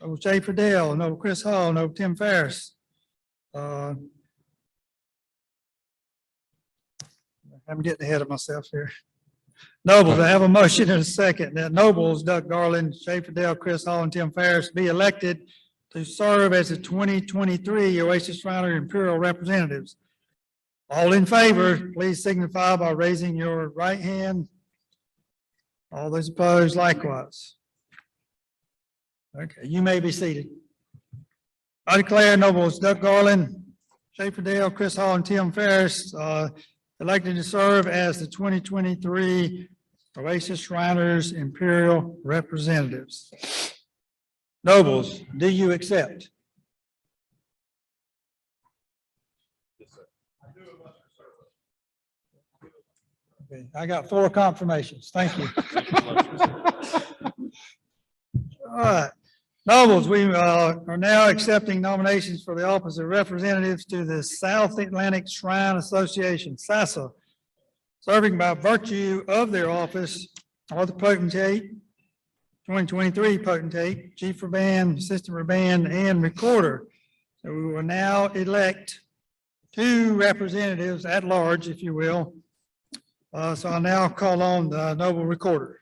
Noble Shay Fidel, Noble Chris Hall, Noble Tim Ferris. I'm getting ahead of myself here. Nobles, I have a motion and a second that nobles Doug Garland, Shay Fidel, Chris Hall, and Tim Ferris be elected to serve as the 2023 Oasis Shriner Imperial Representatives. All in favor, please signify by raising your right hand. All those opposed likewise. Okay, you may be seated. I declare nobles Doug Garland, Shay Fidel, Chris Hall, and Tim Ferris elected to serve as the 2023 Oasis Shriners Imperial Representatives. Nobles, do you accept? Okay, I got 4 confirmations. Thank you. All right. Nobles, we are now accepting nominations for the office of representatives to the South Atlantic Shrine Association, SASA, serving by virtue of their office or the potentate, 2023 potentate, chief rabbin, assistant rabbin, and recorder. So we will now elect 2 representatives at large, if you will. So I'll now call on the noble recorder.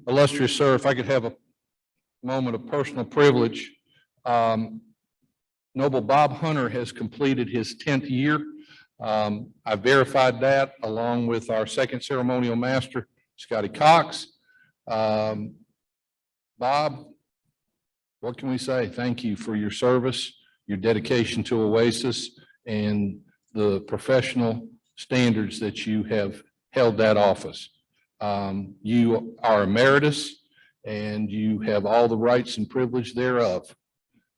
Illustrious sir, if I could have a moment of personal privilege. Noble Bob Hunter has completed his 10th year. I verified that along with our second ceremonial master, Scotty Cox. Bob, what can we say? Thank you for your service, your dedication to Oasis, and the professional standards that you have held that office. You are emeritus, and you have all the rights and privilege thereof.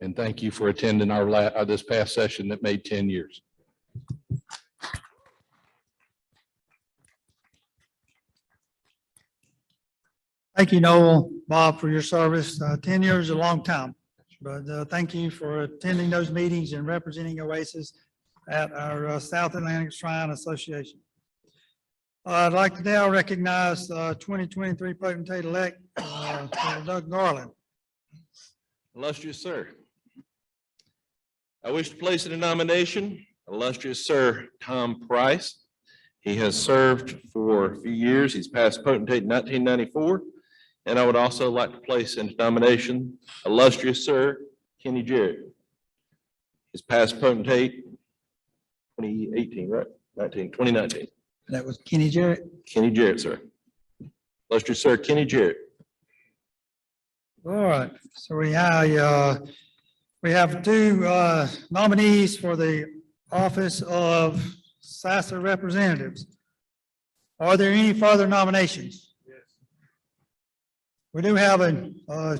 And thank you for attending this past session that made 10 years. Thank you, Noel, Bob, for your service. 10 years is a long time, but thank you for attending those meetings and representing Oasis at our South Atlantic Shrine Association. I'd like to now recognize 2023 potentate-elect Doug Garland. Illustrious sir. I wish to place in a nomination illustrious Sir Tom Price. He has served for a few years. He's passed potentate in 1994. And I would also like to place in nomination illustrious Sir Kenny Jarrett. He's passed potentate 2018, right? 2019. That was Kenny Jarrett. Kenny Jarrett, sir. Illustrious Sir Kenny Jarrett. All right, so we have two nominees for the office of SASSA representatives. Are there any further nominations? We do have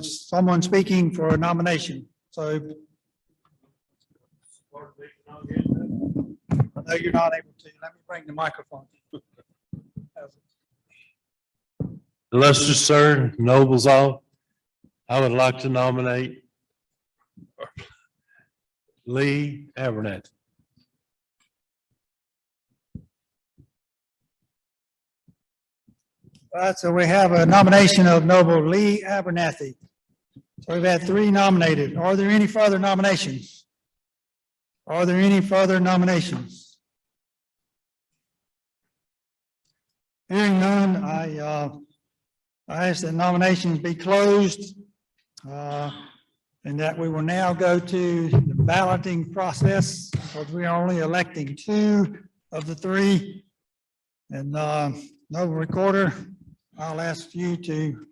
someone speaking for a nomination, so. No, you're not able to. Let me bring the microphone. Illustrious sir, nobles all, I would like to nominate Lee Abernathy. All right, so we have a nomination of Noble Lee Abernathy. So we've had three nominated. Are there any further nominations? Are there any further nominations? Hearing none, I ask that nominations be closed, and that we will now go to the balloting process, because we are only electing two of the three. And Noble Recorder, I'll ask you to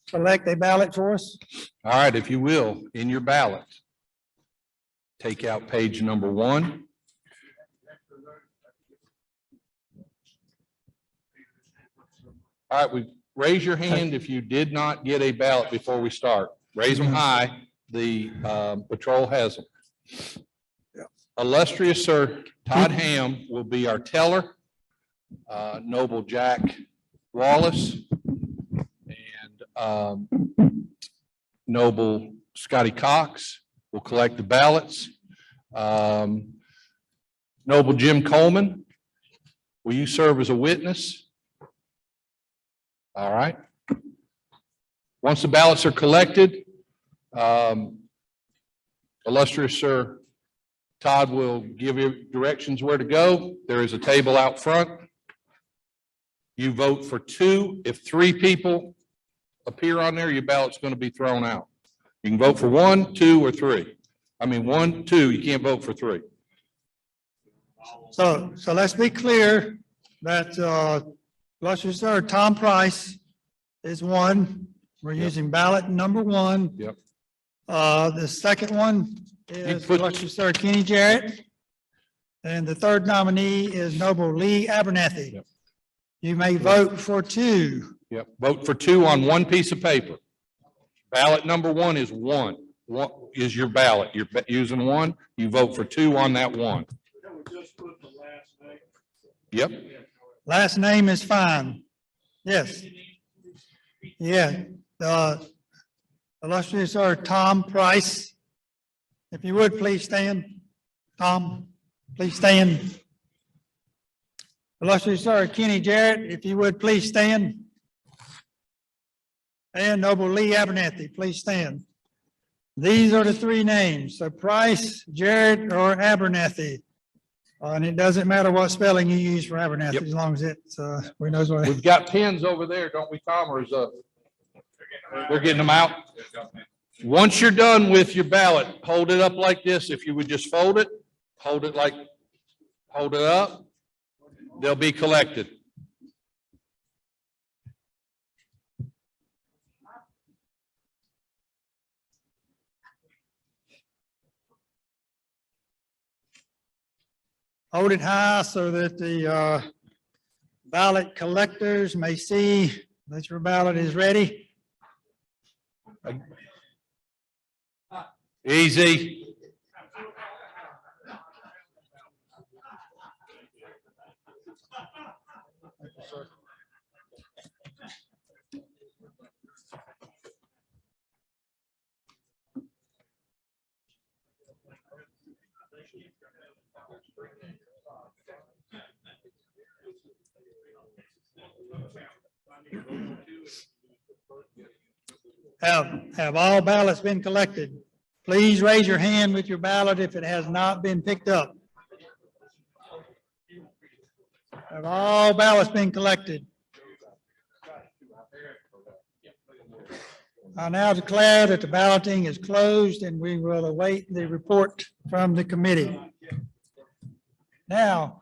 select a ballot for us. All right, if you will, in your ballot, take out page number 1. All right, raise your hand if you did not get a ballot before we start. Raise them high. The patrol has them. Illustrious Sir Todd Ham will be our teller. Noble Jack Wallace and Noble Scotty Cox will collect the ballots. Noble Jim Coleman, will you serve as a witness? All right. Once the ballots are collected, illustrious Sir Todd will give you directions where to go. There is a table out front. You vote for 2. If 3 people appear on there, your ballot's going to be thrown out. You can vote for 1, 2, or 3. I mean, 1, 2, you can't vote for 3. So let's be clear that illustrious Sir Tom Price is 1. We're using ballot number 1. Yep. The second one is put- illustrious Sir Kenny Jarrett. And the third nominee is Noble Lee Abernathy. Yep. You may vote for 2. Yep. Vote for 2 on 1 piece of paper. Ballot number 1 is 1. 1 is your ballot. You're using 1. You vote for 2 on that 1. Yep. Last name is fine. Yes. Yeah. Illustrious Sir Tom Price. If you would, please stand. Tom, please stand. Illustrious Sir Kenny Jarrett, if you would, please stand. And Noble Lee Abernathy, please stand. These are the 3 names. So Price, Jarrett, or Abernathy. And it doesn't matter what spelling you use for Abernathy, Yep. as long as it's, we knows what. We've got pens over there, don't we, Tom? Or is they're getting them out? Once you're done with your ballot, hold it up like this. If you would just fold it up, they'll be collected. Hold it high so that the ballot collectors may see that your ballot is ready. Easy. Have all ballots been collected? Please raise your hand with your ballot if it has not been picked up. Have all ballots been collected? I now declare that the balloting is closed and we will await the report from the committee. Now,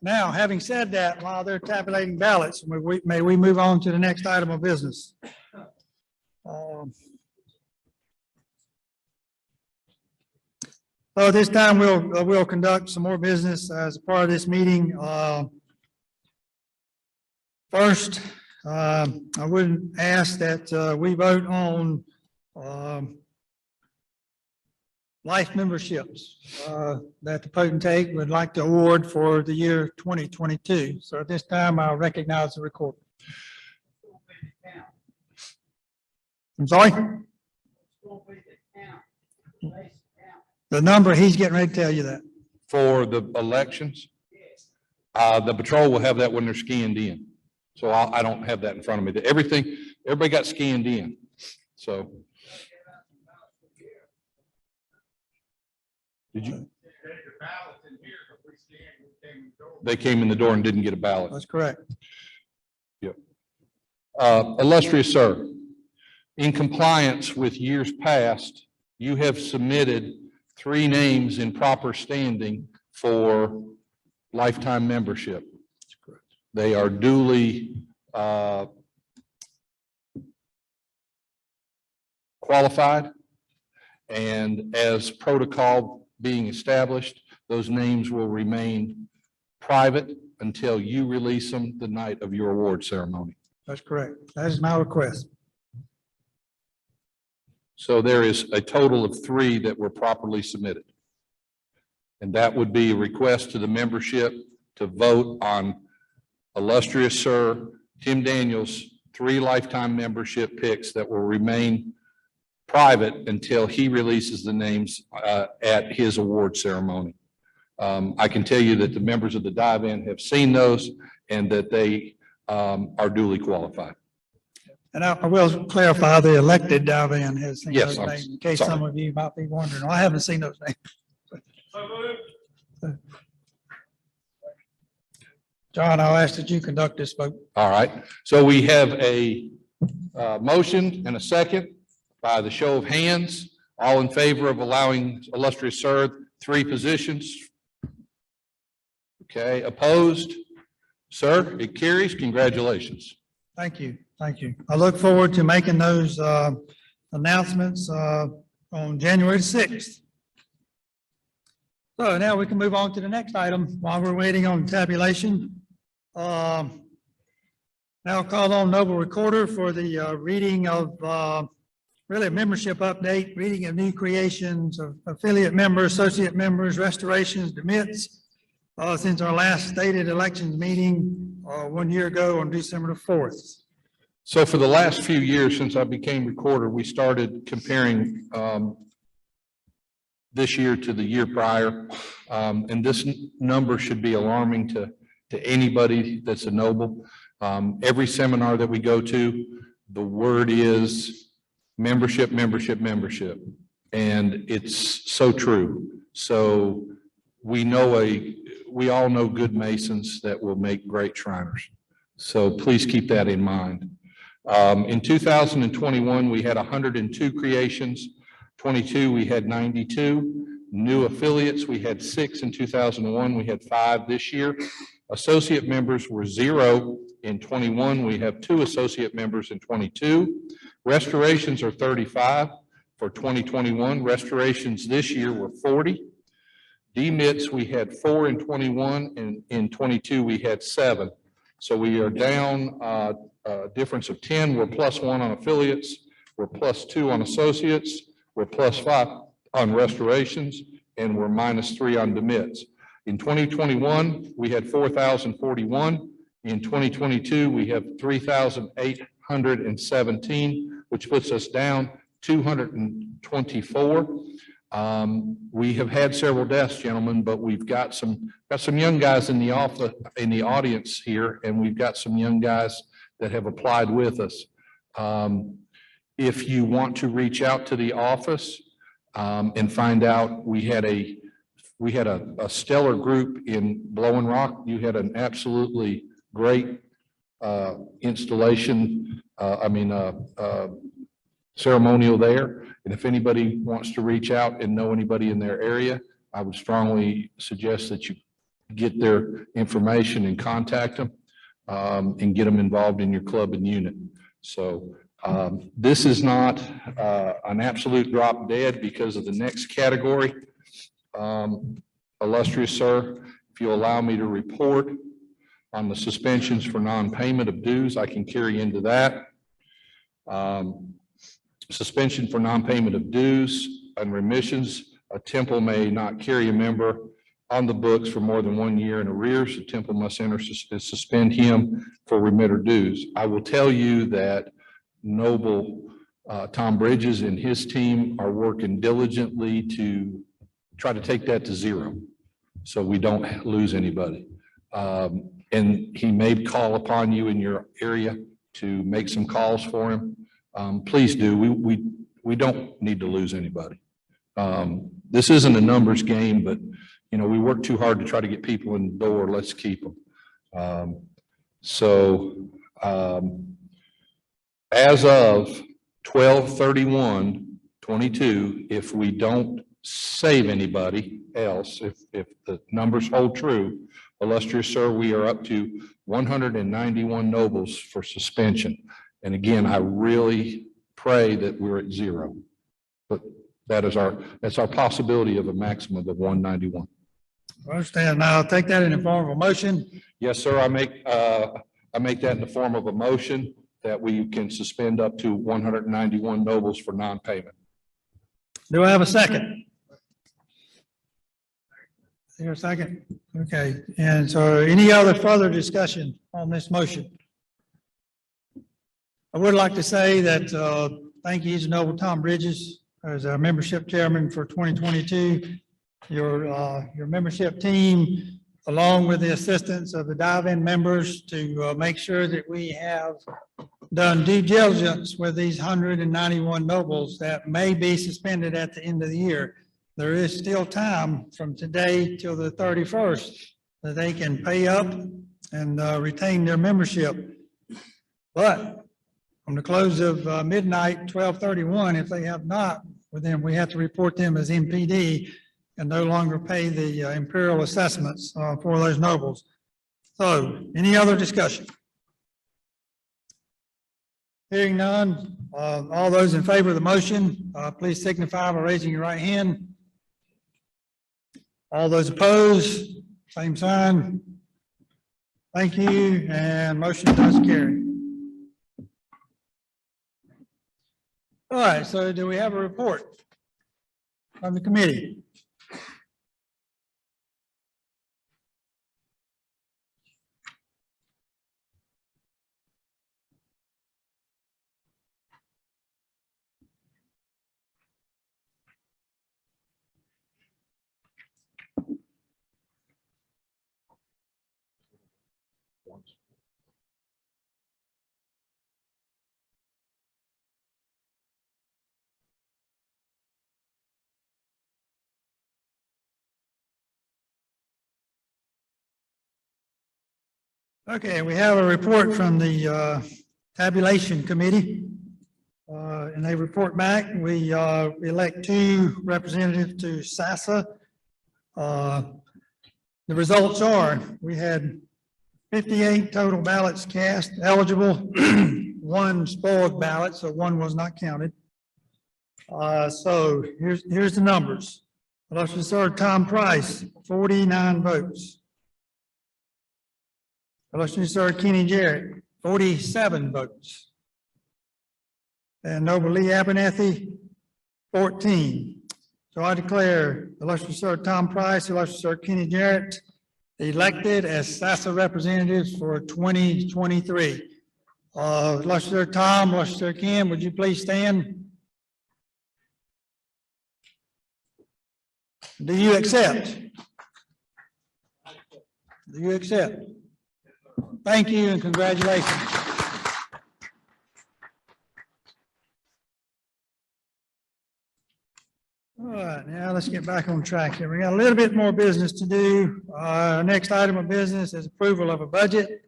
having said that, while they're tabulating ballots, may we move on to the next item of business? So this time we'll conduct some more business as a part of this meeting. First, I would ask that we vote on life memberships that the potentate would like to award for the year 2022. So at this time, I'll recognize the recorder. I'm sorry? The number, he's getting ready to tell you that. For the elections, the patrol will have that when they're scanned in. So I don't have that in front of me. Everybody got scanned in. So. Did you? They came in the door and didn't get a ballot. That's correct. Yep. Illustrious sir, in compliance with years past, you have submitted 3 names in proper standing for lifetime membership. That's correct. They are duly qualified, and as protocol being established, those names will remain private until you release them the night of your award ceremony. That's correct. That is my request. So there is a total of 3 that were properly submitted. And that would be a request to the membership to vote on illustrious sir Tim Daniels' 3 lifetime membership picks that will remain private until he releases the names at his award ceremony. I can tell you that the members of the dive-in have seen those and that they are duly qualified. And I will clarify, the elected dive-in has seen Yes, those I'm names, in case sorry. some of you might be wondering. I haven't seen those names. John, I'll ask that you conduct this vote. All right, so we have a motion and a second by the show of hands. All in favor of allowing illustrious sir 3 positions? Okay, opposed? Sir, it carries. Congratulations. Thank you. Thank you. I look forward to making those announcements on January 6th. So now we can move on to the next item while we're waiting on tabulation. Now call on Noble Recorder for the reading of really a membership update, reading of new creations of affiliate members, associate members, restorations, demits since our last stated elections meeting 1 year ago on December the 4th. So for the last few years since I became recorder, we started comparing this year to the year prior. And this number should be alarming to anybody that's a noble. Every seminar that we go to, the word is membership, membership, membership. And it's so true. So we all know good Masons that will make great Shriners. So please keep that in mind. In 2021, we had 102 creations. 22, we had 92. New affiliates, we had 6 in 2001. We had 5 this year. Associate members were 0 in 21. We have 2 associate members in 22. Restorations are 35 for 2021. Restorations this year were 40. Demits, we had 4 in 21, and in 22, we had 7. So we are down a difference of 10. We're +1 on affiliates. We're +2 on associates. We're +5 on restorations, and we're -3 on demits. In 2021, we had 4,041. In 2022, we have 3,817, which puts us down 224. We have had several deaths, gentlemen, but we've got some young guys in the audience here, and we've got some young guys that have applied with us. If you want to reach out to the office and find out, we had a stellar group in Blowing Rock. You had an absolutely great installation, ceremonial there. And if anybody wants to reach out and know anybody in their area, I would strongly suggest that you get their information and contact them and get them involved in your club and unit. So this is not an absolute drop dead because of the next category. Illustrious sir, if you allow me to report on the suspensions for non-payment of dues, I can carry into that. Suspension for non-payment of dues and remissions. A temple may not carry a member on the books for more than 1 year in arrears. The temple must suspend him for remitter dues. I will tell you that Noble Tom Bridges and his team are working diligently to try to take that to 0, so we don't lose anybody. And he may call upon you in your area to make some calls for him. Please do. We don't need to lose anybody. This isn't a numbers game, but we work too hard to try to get people in the door. Let's keep them. As of 12/31/22, if we don't save anybody else, if the numbers hold true, illustrious sir, we are up to 191 nobles for suspension. And again, I really pray that we're at 0, but that's our possibility of a maximum of 191. I understand. Now I'll take that in the form of a motion. Yes, sir. I make that in the form of a motion that we can suspend up to 191 nobles for non-payment. Do I have a second? Here, a second. Okay. And so any other further discussion on this motion? I would like to say that thank you to Noble Tom Bridges as our membership chairman for 2022. Your membership team, along with the assistance of the dive-in members, to make sure that we have done due diligence with these 191 nobles that may be suspended at the end of the year. There is still time from today till the 31st that they can pay up and retain their membership. But from the close of midnight, 12/31, if they have not, well, then we have to report them as MPD and no longer pay the imperial assessments for those nobles. So any other discussion? Hearing none, all those in favor of the motion, please signify by raising your right hand. All those opposed, same sign. Thank you, and motion does carry. All right, so do we have a report from the committee? Okay, we have a report from the tabulation committee. And they report back. We elect 2 representatives to SASA. The results are, we had 58 total ballots cast eligible, 1 spoiled ballot, so 1 was not counted. So here's the numbers. Illustrious Sir Tom Price, 49 votes. Illustrious Sir Kenny Jarrett, 47 votes. And Noble Lee Abernathy, 14. So I declare illustrious Sir Tom Price, illustrious Sir Kenny Jarrett elected as SASSA representatives for 2023. Illustrious Sir Tom, illustrious Sir Ken, would you please stand? Do you accept? Do you accept? Thank you and congratulations. All right, now let's get back on track here. We got a little bit more business to do. Next item of business is approval of a budget.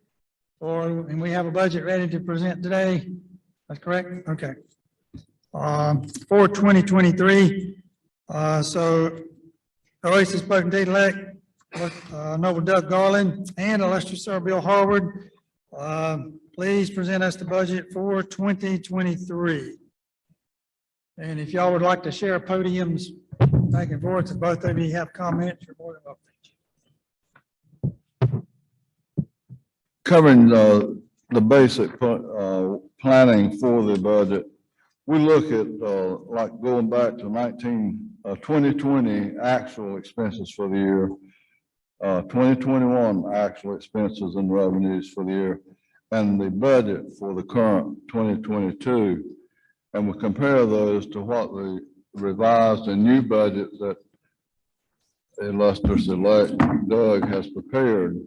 And we have a budget ready to present today. That's correct? Okay. For 2023. So Oasis potentate-elect, Noble Doug Garland, and illustrious Sir Bill Harward. Please present us the budget for 2023. And if y'all would like to share podiums back and forth, if both of you have comments, you're more than welcome. Covering the basic planning for the budget, we look at like going back to 2020 actual expenses for the year, 2021 actual expenses and revenues for the year, and the budget for the current 2022. And we compare those to what the revised and new budget that illustrious elect Doug has prepared.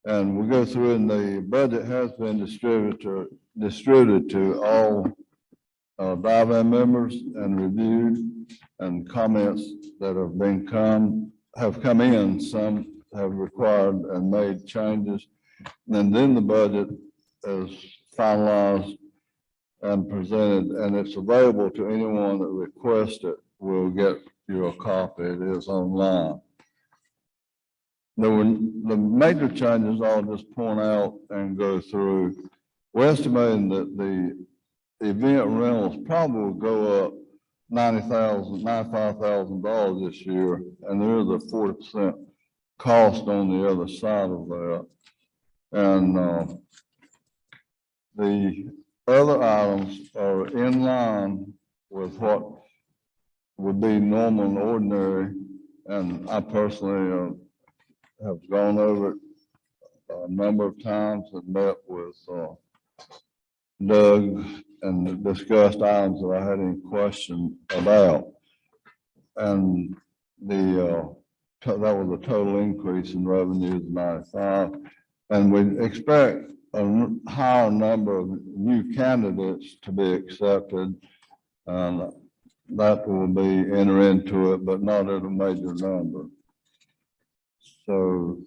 And we go through, and the budget has been distributed to all dive-in members and reviewed, and comments that have come in. Some have required and made changes. And then the budget is finalized and presented, and it's available to anyone that requests it. We'll get you a copy. It is online. The major changes I'll just point out and go through. We're estimating that the event rentals probably will go up $95,000 this year, and there is a 40% cost on the other side of that. And the other items are in line with what would be normal and ordinary, and I personally have gone over it a number of times and met with Doug and discussed items that I had any question about. And that was a total increase in revenues of 95. And we expect a higher number of new candidates to be accepted. And that will be enter into it, but not at a major number. So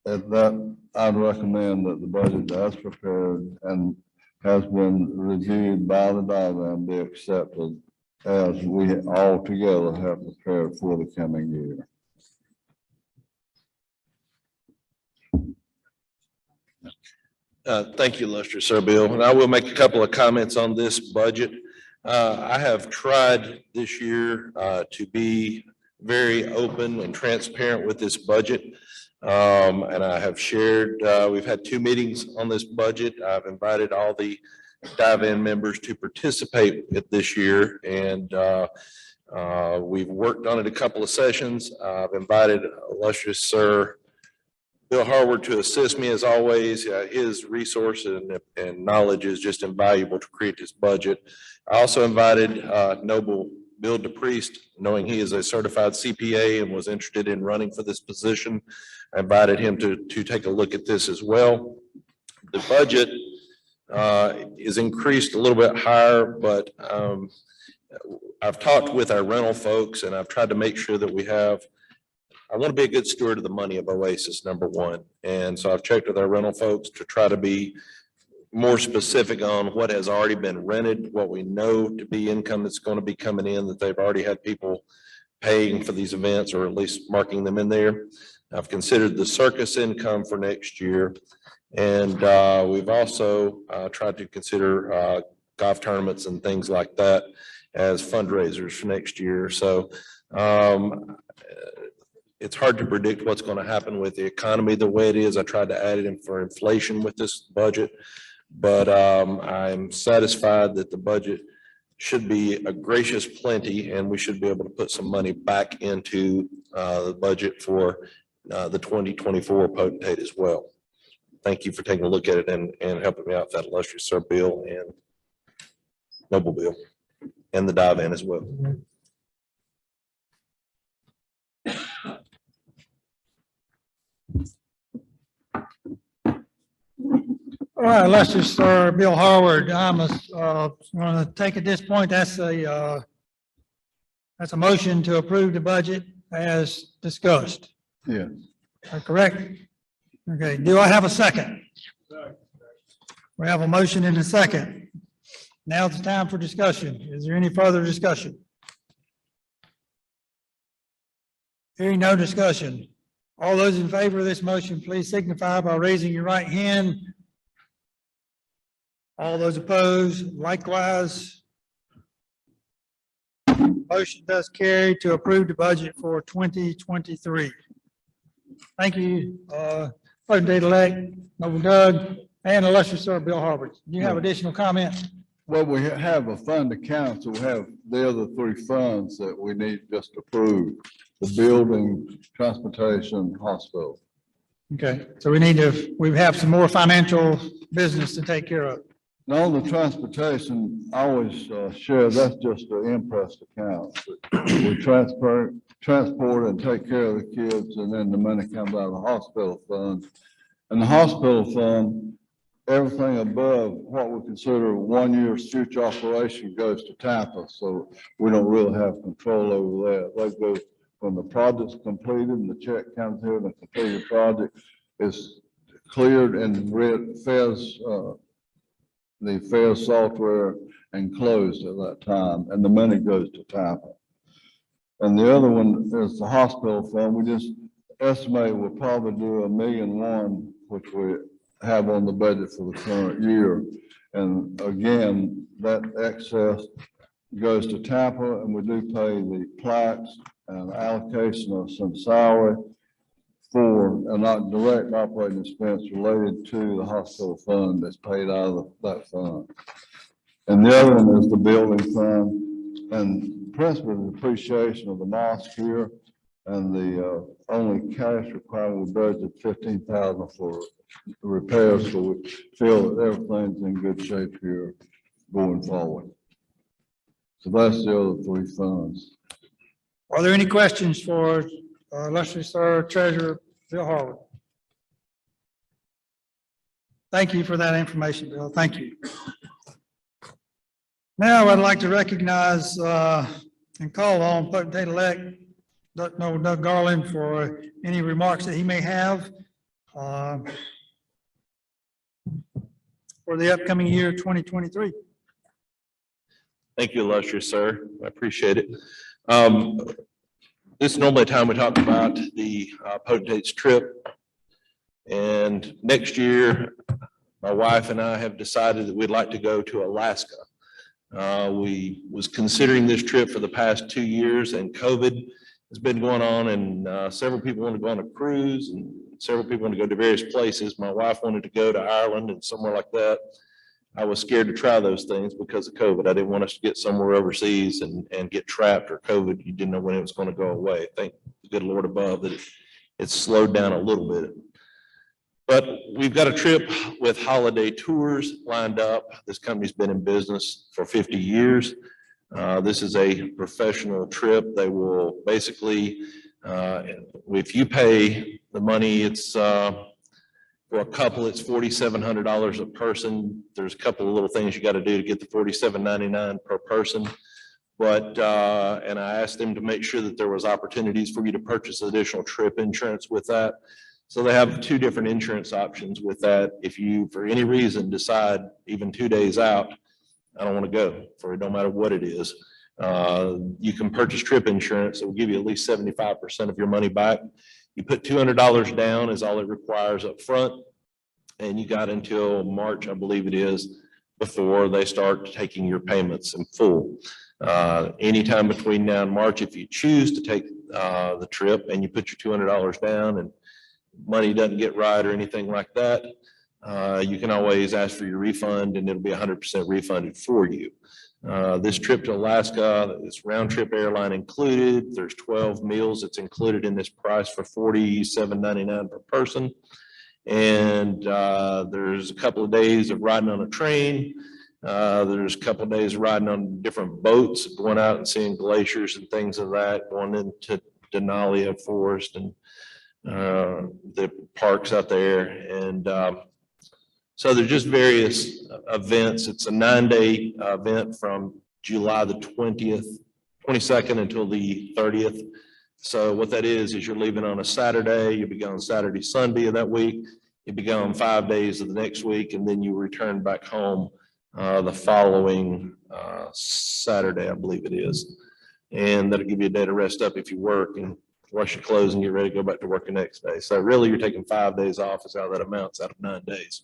at that, I'd recommend that the budget as prepared and has been reviewed by the dive-in be accepted as we all together have prepared for the coming year. Thank you, illustrious Sir Bill. And I will make a couple of comments on this budget. I have tried this year to be very open and transparent with this budget. And I have shared, we've had 2 meetings on this budget. I've invited all the dive-in members to participate this year. And we've worked on it a couple of sessions. I've invited illustrious Sir Bill Harward to assist me as always. His resources and knowledge is just invaluable to create this budget. I also invited Noble Bill DePriest, knowing he is a certified CPA and was interested in running for this position. I invited him to take a look at this as well. The budget is increased a little bit higher, but I've talked with our rental folks and I've tried to make sure that I want to be a good steward of the money of Oasis, number one. And so I've checked with our rental folks to try to be more specific on what has already been rented, what we know to be income that's going to be coming in, that they've already had people paying for these events or at least marking them in there. I've considered the circus income for next year. And we've also tried to consider golf tournaments and things like that as fundraisers for next year. So it's hard to predict what's going to happen with the economy the way it is. I tried to add it in for inflation with this budget, but I'm satisfied that the budget should be a gracious plenty, and we should be able to put some money back into the budget for the 2024 potentate as well. Thank you for taking a look at it and helping me out with that illustrious Sir Bill and Noble Bill and the dive-in as well. All right, illustrious Sir Bill Harward, I'm going to take at this point, that's a motion to approve the budget as discussed. Yes. Is that correct? Okay, do I have a second? We have a motion and a second. Now it's time for discussion. Is there any further discussion? Hearing no discussion. All those in favor of this motion, please signify by raising your right hand. All those opposed, likewise. Motion does carry to approve the budget for 2023. Thank you, President-elect Noble Doug and illustrious Sir Bill Harvard. Do you have additional comments? Well, we have a fund account, so we have the other three funds that we need just approved: the building, transportation, hospital. Okay, so we have some more financial business to take care of. Now, on the transportation, I always share, that's just the impressed account. We transport and take care of the kids, and then the money comes out of the hospital fund. And the hospital fund, everything above what we consider 1 year's future operation goes to TAPA, so we don't really have control over that. They go when the project's completed and the check comes here and the completed project is cleared and the FAIR software and closed at that time, and the money goes to TAPA. And the other one is the hospital fund. We just estimate we'll probably do $1.1 million, which we have on the budget for the current year. And again, that excess goes to TAPA, and we do pay the plaques and allocation of some salary for, and not direct operating expense related to the hospital fund that's paid out of that fund. And the other one is the building fund, and principally the appreciation of the mosque here, and the only cash requirement we budgeted $15,000 for repairs, so we feel that everything's in good shape here going forward. So that's the other three funds. Are there any questions for illustrious Sir Treasurer Bill Harwood? Thank you for that information, Bill. Thank you. Now I'd like to recognize and call on Potentate-elect Doug Garland for any remarks that he may have for the upcoming year 2023. Thank you, illustrious sir. I appreciate it. This is normally a time we talk about the potentate's trip. And next year, my wife and I have decided that we'd like to go to Alaska. We was considering this trip for the past 2 years, and COVID has been going on, and several people want to go on a cruise and several people want to go to various places. My wife wanted to go to Ireland and somewhere like that. I was scared to try those things because of COVID. I didn't want us to get somewhere overseas and get trapped, or COVID, you didn't know when it was going to go away. Thank the good Lord above that it's slowed down a little bit. But we've got a trip with Holiday Tours lined up. This company's been in business for 50 years. This is a professional trip. They will basically, if you pay the money, it's for a couple, it's $4,700 a person. There's a couple of little things you got to do to get the $47.99 per person. But, and I asked them to make sure that there was opportunities for you to purchase additional trip insurance with that. So they have 2 different insurance options with that. If you, for any reason, decide even 2 days out, I don't want to go, for it no matter what it is, you can purchase trip insurance. It will give you at least 75% of your money back. You put $200 down is all it requires up front, and you got until March, I believe it is, before they start taking your payments in full. Anytime between now and March, if you choose to take the trip and you put your $200 down and money doesn't get right or anything like that, you can always ask for your refund, and it'll be 100% refunded for you. This trip to Alaska is round trip airline included. There's 12 meals that's included in this price for $47.99 per person. And there's a couple of days of riding on a train. There's a couple of days riding on different boats, going out and seeing glaciers and things of that, going into Denali Forest and the parks out there. And so there's just various events. It's a 9-day event from July the 22nd until the 30th. So what that is you're leaving on a Saturday, you'll be gone Saturday, Sunday of that week. You'll be gone 5 days of the next week, and then you return back home the following Saturday, I believe it is. And that'll give you a day to rest up if you work and wash your clothes and get ready to go back to work the next day. So really, you're taking 5 days off is how that amounts out of 9 days.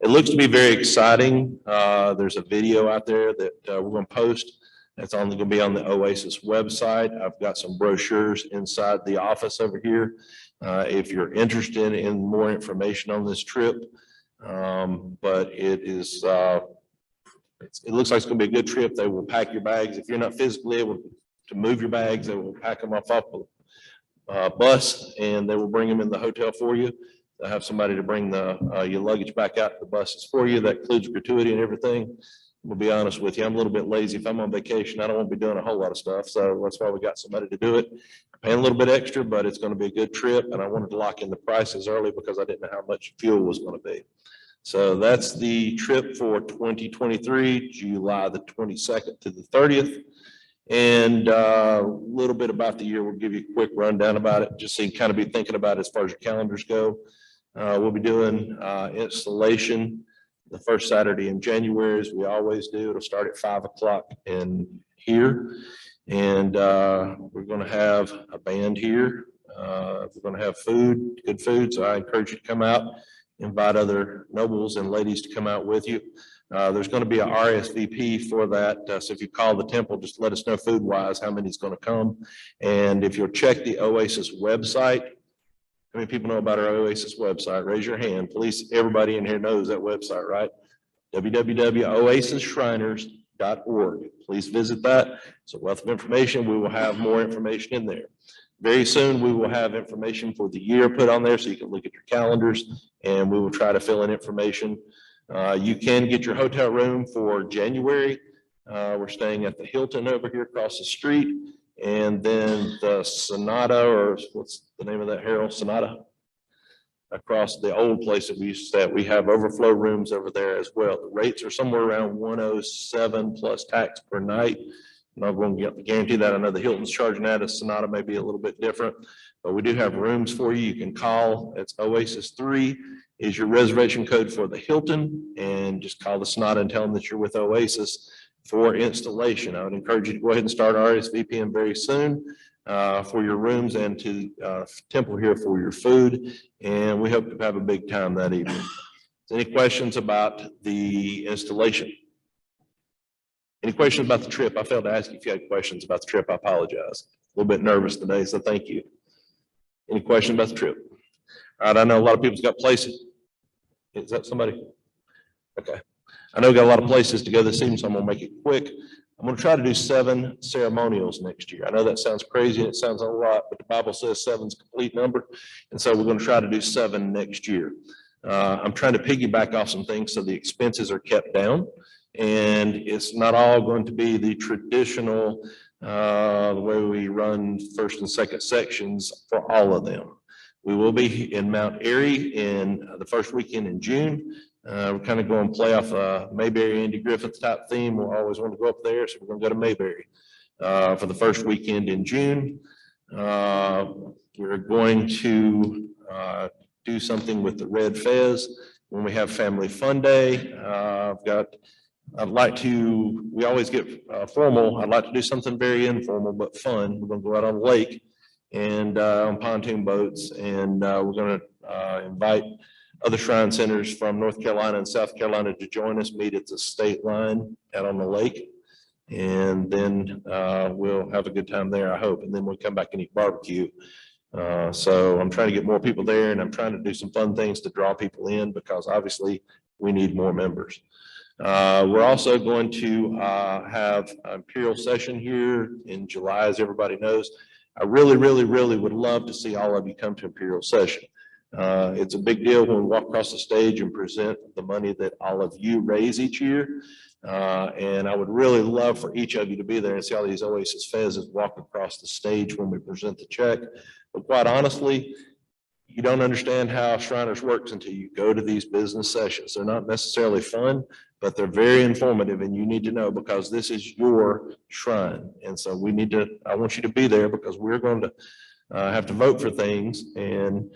It looks to be very exciting. There's a video out there that we're going to post. It's only going to be on the Oasis website. I've got some brochures inside the office over here. If you're interested in more information on this trip, but it is, it looks like it's going to be a good trip. They will pack your bags. If you're not physically able to move your bags, they will pack them off a bus and they will bring them in the hotel for you. They'll have somebody to bring your luggage back out to the buses for you. That includes gratuity and everything. We'll be honest with you, I'm a little bit lazy. If I'm on vacation, I don't want to be doing a whole lot of stuff. So that's why we got somebody to do it. Paying a little bit extra, but it's going to be a good trip. And I wanted to lock in the prices early because I didn't know how much fuel was going to be. So that's the trip for 2023, July the 22nd to the 30th. And a little bit about the year. We'll give you a quick rundown about it, just so you can kind of be thinking about it as far as your calendars go. We'll be doing installation the first Saturday in January, as we always do. It'll start at 5 o'clock in here. And we're going to have a band here. We're going to have food, good food. So I encourage you to come out, invite other nobles and ladies to come out with you. There's going to be a RSVP for that. So if you call the temple, just let us know food wise how many is going to come. And if you'll check the Oasis website, how many people know about our Oasis website? Raise your hand. Please, everybody in here knows that website, right? www.oasisshriners.org. Please visit that. It's a wealth of information. We will have more information in there. Very soon, we will have information for the year put on there so you can look at your calendars, and we will try to fill in information. You can get your hotel room for January. We're staying at the Hilton over here across the street. And then the Sonata, or what's the name of that, Harold? Sonata? Across the old place that we used to stay at. We have overflow rooms over there as well. The rates are somewhere around 107 plus tax per night. I'm not going to guarantee that. I know the Hilton's charging that. A Sonata may be a little bit different, but we do have rooms for you. You can call. It's Oasis 3 is your reservation code for the Hilton, and just call the Sonata and tell them that you're with Oasis for installation. I would encourage you to go ahead and start RSVPing very soon for your rooms and to Temple here for your food. And we hope to have a big time that evening. Any questions about the installation? Any questions about the trip? I failed to ask you if you had questions about the trip. I apologize. A little bit nervous today, so thank you. Any questions about the trip? All right, I know a lot of people's got places. Is that somebody? Okay. I know we got a lot of places to go this evening, so I'm gonna make it quick. I'm gonna try to do 7 ceremonials next year. I know that sounds crazy and it sounds a lot, but the Bible says 7's a complete number. And so we're gonna try to do 7 next year. I'm trying to piggyback off some things so the expenses are kept down. And it's not all going to be the traditional, the way we run first and second sections for all of them. We will be in Mount Airy in the first weekend in June. We're kind of going to play off Mayberry, Andy Griffith type theme. We'll always want to go up there, so we're going to go to Mayberry for the first weekend in June. We're going to do something with the Red Fez when we have Family Fun Day. We always get formal. I'd like to do something very informal but fun. We're going to go out on the lake and on pontoon boats, and we're going to invite other shrine centers from North Carolina and South Carolina to join us, meet at the state line out on the lake. And then we'll have a good time there, I hope. And then we'll come back and eat barbecue. So I'm trying to get more people there, and I'm trying to do some fun things to draw people in, because obviously we need more members. We're also going to have an Imperial session here in July, as everybody knows. I really, really, really would love to see all of you come to Imperial session. It's a big deal when we walk across the stage and present the money that all of you raise each year. And I would really love for each of you to be there and see all these Oasis Fezzes walk across the stage when we present the check. But quite honestly, you don't understand how Shriners works until you go to these business sessions. They're not necessarily fun, but they're very informative, and you need to know because this is your shrine. And so I want you to be there because we're going to have to vote for things, and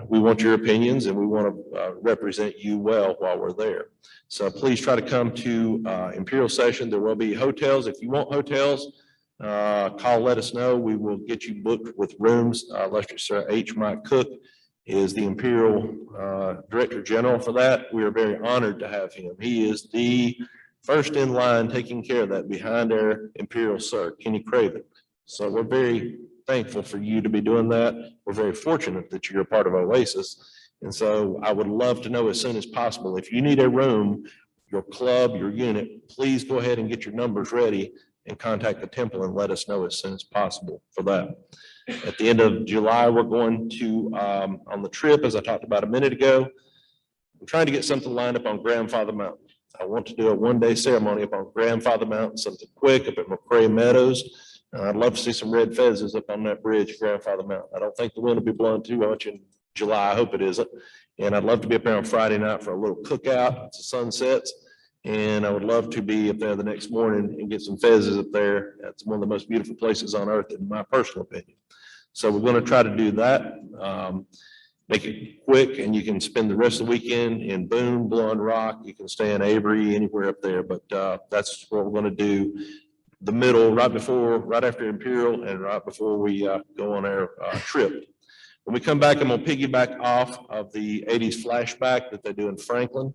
we want your opinions, and we want to represent you well while we're there. So please try to come to Imperial session. There will be hotels. If you want hotels, call, let us know. We will get you booked with rooms. Illustrious Sir H. Mike Cook is the Imperial Director General for that. We are very honored to have him. He is the first in line taking care of that behind our Imperial Sir, Kenny Craven. So we're very thankful for you to be doing that. We're very fortunate that you're a part of Oasis. And so I would love to know as soon as possible, if you need a room, your club, your unit, please go ahead and get your numbers ready and contact the temple and let us know as soon as possible for that. At the end of July, we're going to, on the trip, as I talked about a minute ago, I'm trying to get something lined up on Grandfather Mountain. I want to do a one-day ceremony up on Grandfather Mountain, something quick up at McCray Meadows. I'd love to see some red fezzes up on that bridge at Grandfather Mountain. I don't think the wind will be blowing too much in July. I hope it isn't. And I'd love to be up there on Friday night for a little cookout to sunsets. And I would love to be up there the next morning and get some fezzes up there. That's one of the most beautiful places on earth, in my personal opinion. So we're going to try to do that. Make it quick, and you can spend the rest of the weekend in Boone, Blowing Rock. You can stay in Avery, anywhere up there. But that's what we're going to do. The middle, right after Imperial, and right before we go on our trip. When we come back, I'm going to piggyback off of the 80s flashback that they do in Franklin.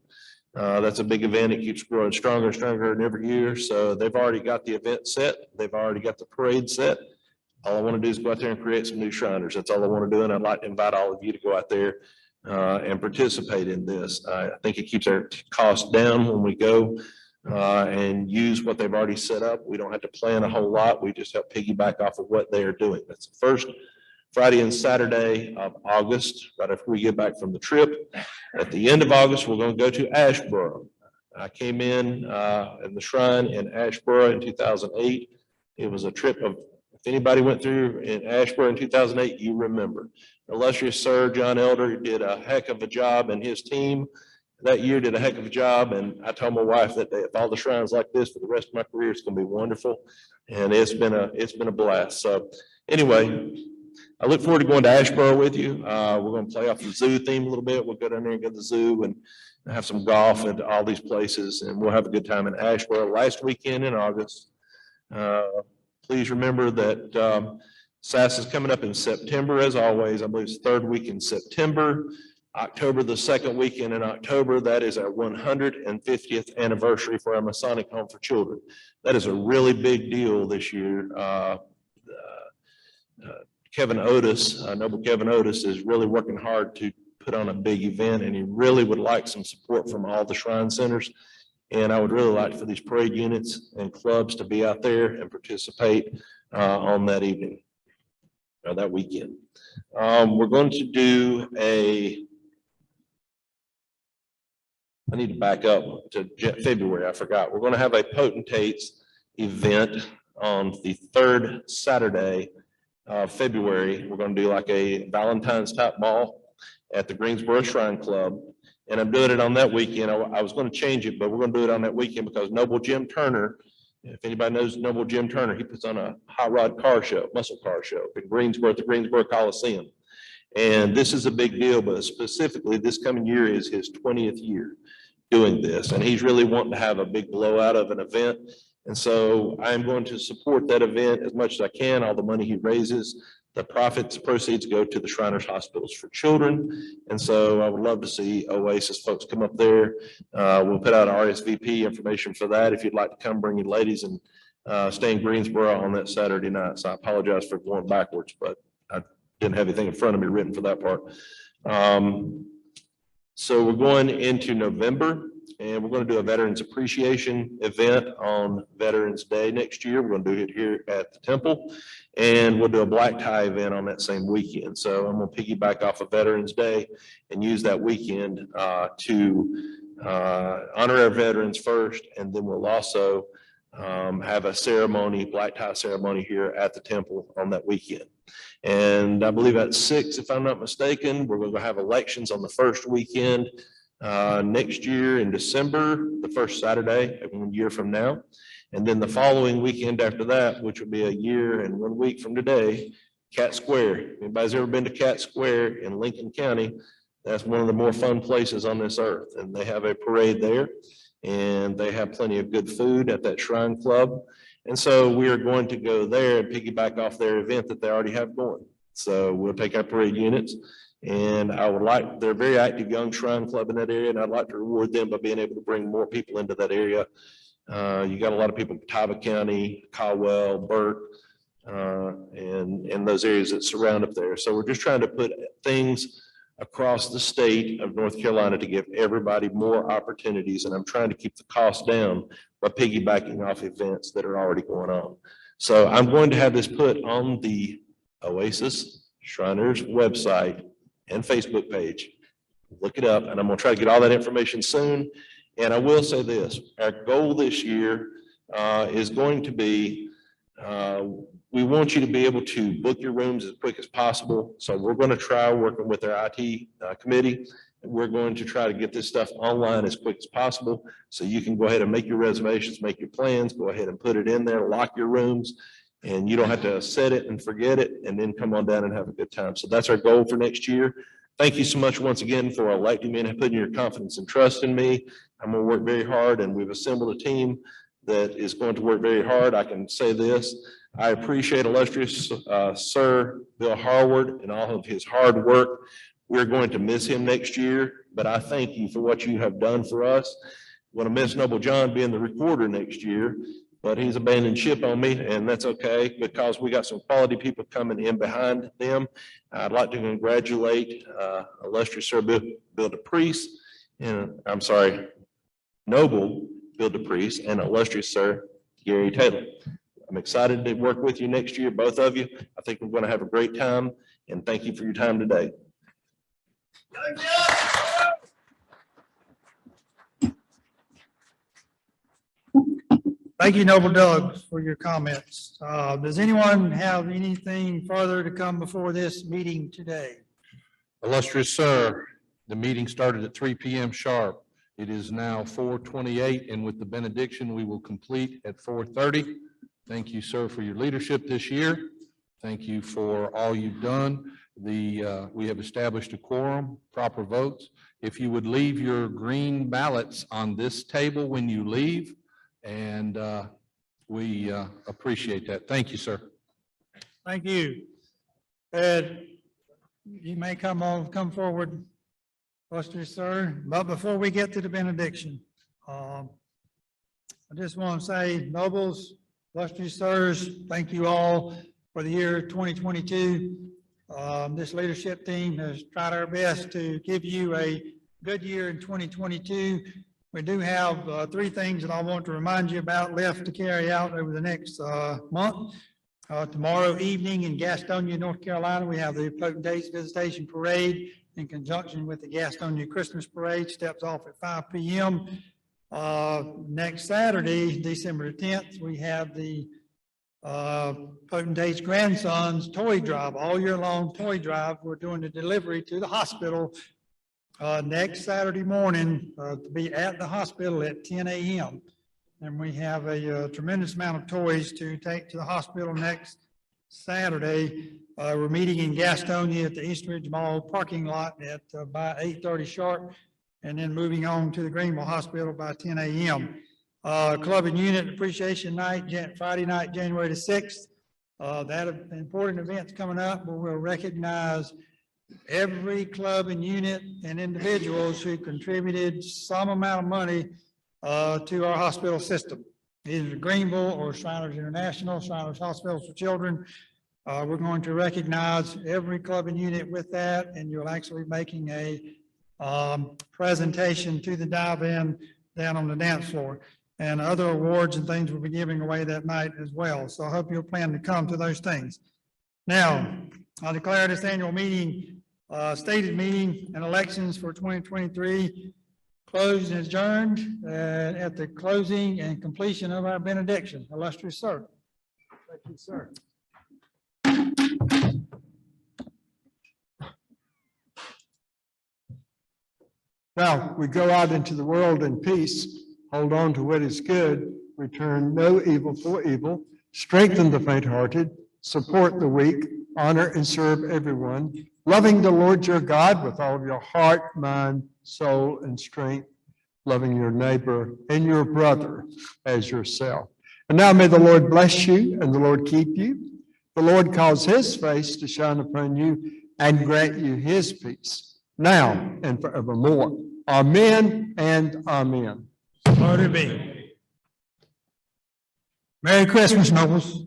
That's a big event. It keeps growing stronger and stronger every year. So they've already got the event set. They've already got the parade set. All I want to do is go out there and create some new Shriners. That's all I want to do. And I'd like to invite all of you to go out there and participate in this. I think it keeps our costs down when we go and use what they've already set up. We don't have to plan a whole lot. We just help piggyback off of what they are doing. That's the first Friday and Saturday of August, right after we get back from the trip. At the end of August, we're going to go to Asheboro. I came in the shrine in Asheboro in 2008. It was a trip of, if anybody went through in Asheboro in 2008, you remember. Illustrious Sir John Elder did a heck of a job, and his team that year did a heck of a job. And I told my wife that day, if all the shrines like this for the rest of my career, it's going to be wonderful. And it's been a blast. So anyway, I look forward to going to Asheboro with you. We're going to play off the zoo theme a little bit. We'll go down there and go to the zoo and have some golf at all these places, and we'll have a good time in Asheboro last weekend in August. Please remember that SAS is coming up in September, as always. I believe it's the third week in September. October, the second weekend in October, that is our 150th anniversary for our Masonic Home for Children. That is a really big deal this year. Kevin Otis, Noble Kevin Otis, is really working hard to put on a big event, and he really would like some support from all the shrine centers. And I would really like for these parade units and clubs to be out there and participate on that evening, or that weekend. We're going to do I need to back up to February. I forgot. We're going to have a Potentates event on the third Saturday of February. We're going to do like a Valentine's type ball at the Greensboro Shrine Club. And I'm doing it on that weekend. I was going to change it, but we're going to do it on that weekend because Noble Jim Turner, if anybody knows Noble Jim Turner, he puts on a hot rod car show, muscle car show in Greensboro at the Greensboro Coliseum. And this is a big deal, but specifically this coming year is his 20th year doing this. And he's really wanting to have a big blowout of an event. And so I'm going to support that event as much as I can. All the money he raises, the proceeds go to the Shriners Hospitals for Children. And so I would love to see Oasis folks come up there. We'll put out RSVP information for that. If you'd like to come, bring your ladies and stay in Greensboro on that Saturday night. So I apologize for going backwards, but I didn't have anything in front of me written for that part. So we're going into November. And we're going to do a Veterans Appreciation event on Veterans Day next year. We're going to do it here at the Temple. And we'll do a black tie event on that same weekend. So I'm going to piggyback off of Veterans Day and use that weekend to honor our veterans first. And then we'll also have a ceremony, black tie ceremony here at the Temple on that weekend. And I believe at 6, if I'm not mistaken, we're going to have elections on the first weekend next year in December, the first Saturday, 1 year from now. And then the following weekend after that, which will be a year and 1 week from today, Cat Square. Anybody's ever been to Cat Square in Lincoln County? That's one of the more fun places on this earth. And they have a parade there, and they have plenty of good food at that Shrine Club. And so we are going to go there and piggyback off their event that they already have going. So we'll take our parade units, and they're a very active young Shrine Club in that area, and I'd like to reward them by being able to bring more people into that area. You got a lot of people in Catawba County, Caldwell, Burke, and those areas that surround up there. So we're just trying to put things across the state of North Carolina to give everybody more opportunities. And I'm trying to keep the cost down by piggybacking off events that are already going on. So I'm going to have this put on the Oasis Shriners website and Facebook page. Look it up, and I'm going to try to get all that information soon. And I will say this, our goal this year is going to be, we want you to be able to book your rooms as quick as possible. So we're going to try working with our IT committee. We're going to try to get this stuff online as quick as possible. So you can go ahead and make your reservations, make your plans, go ahead and put it in there, lock your rooms, and you don't have to set it and forget it and then come on down and have a good time. So that's our goal for next year. Thank you so much once again for electing me and putting your confidence and trust in me. I'm going to work very hard, and we've assembled a team that is going to work very hard. I can say this. I appreciate illustrious Sir Bill Harward and all of his hard work. We're going to miss him next year, but I thank you for what you have done for us. I'm going to miss Noble John being the recorder next year, but he's abandoned ship on me, and that's okay because we got some quality people coming in behind them. I'd like to congratulate illustrious Sir Bill DePriest, and I'm sorry, Noble Bill DePriest and illustrious Sir Gary Taylor. I'm excited to work with you next year, both of you. I think we're going to have a great time, and thank you for your time today. Thank you, Noble Doug, for your comments. Does anyone have anything further to come before this meeting today? Illustrious sir, the meeting started at 3 p.m. sharp. It is now 4:28, and with the benediction, we will complete at 4:30. Thank you, sir, for your leadership this year. Thank you for all you've done. We have established a quorum, proper votes. If you would leave your green ballots on this table when you leave, and we appreciate that. Thank you, sir. Thank you. Ed, you may come forward, illustrious sir. But before we get to the benediction, I just want to say, nobles, illustrious sirs, thank you all for the year 2022. This leadership team has tried our best to give you a good year in 2022. We do have 3 things that I want to remind you about left to carry out over the next month. Tomorrow evening in Gastonia, North Carolina, we have the Potentates Visitation Parade in conjunction with the Gastonia Christmas Parade. Steps off at 5 p.m. Next Saturday, December 10th, we have the Potentate's Grandsons Toy Drive, all year long toy drive. We're doing the delivery to the hospital next Saturday morning to be at the hospital at 10 a.m. And we have a tremendous amount of toys to take to the hospital next Saturday. We're meeting in Gastonia at the East Ridge Mall parking lot at by 8:30 sharp, and then moving on to the Greenville Hospital by 10 a.m. Club and Unit Appreciation Night, Friday night, January the 6th. That important event's coming up where we'll recognize every club and unit and individuals who contributed some amount of money to our hospital system, either Greenville or Shriners International, Shriners Hospitals for Children. We're going to recognize every club and unit with that, and you're actually making a presentation to the dive-in down on the dance floor. And other awards and things we'll be giving away that night as well. So I hope you'll plan to come to those things. Now, I declare this annual meeting, stated meeting and elections for 2023 closed and adjourned at the closing and completion of our benediction. Illustrious sir. Thank you, sir. Now, we go out into the world in peace, hold on to what is good, return no evil for evil, strengthen the faint-hearted, support the weak, honor and serve everyone, loving the Lord your God with all of your heart, mind, soul, and strength, loving your neighbor and your brother as yourself. And now may the Lord bless you and the Lord keep you. The Lord cause his face to shine upon you and grant you his peace, now and forevermore. Amen and amen. So to be. Merry Christmas, nobles.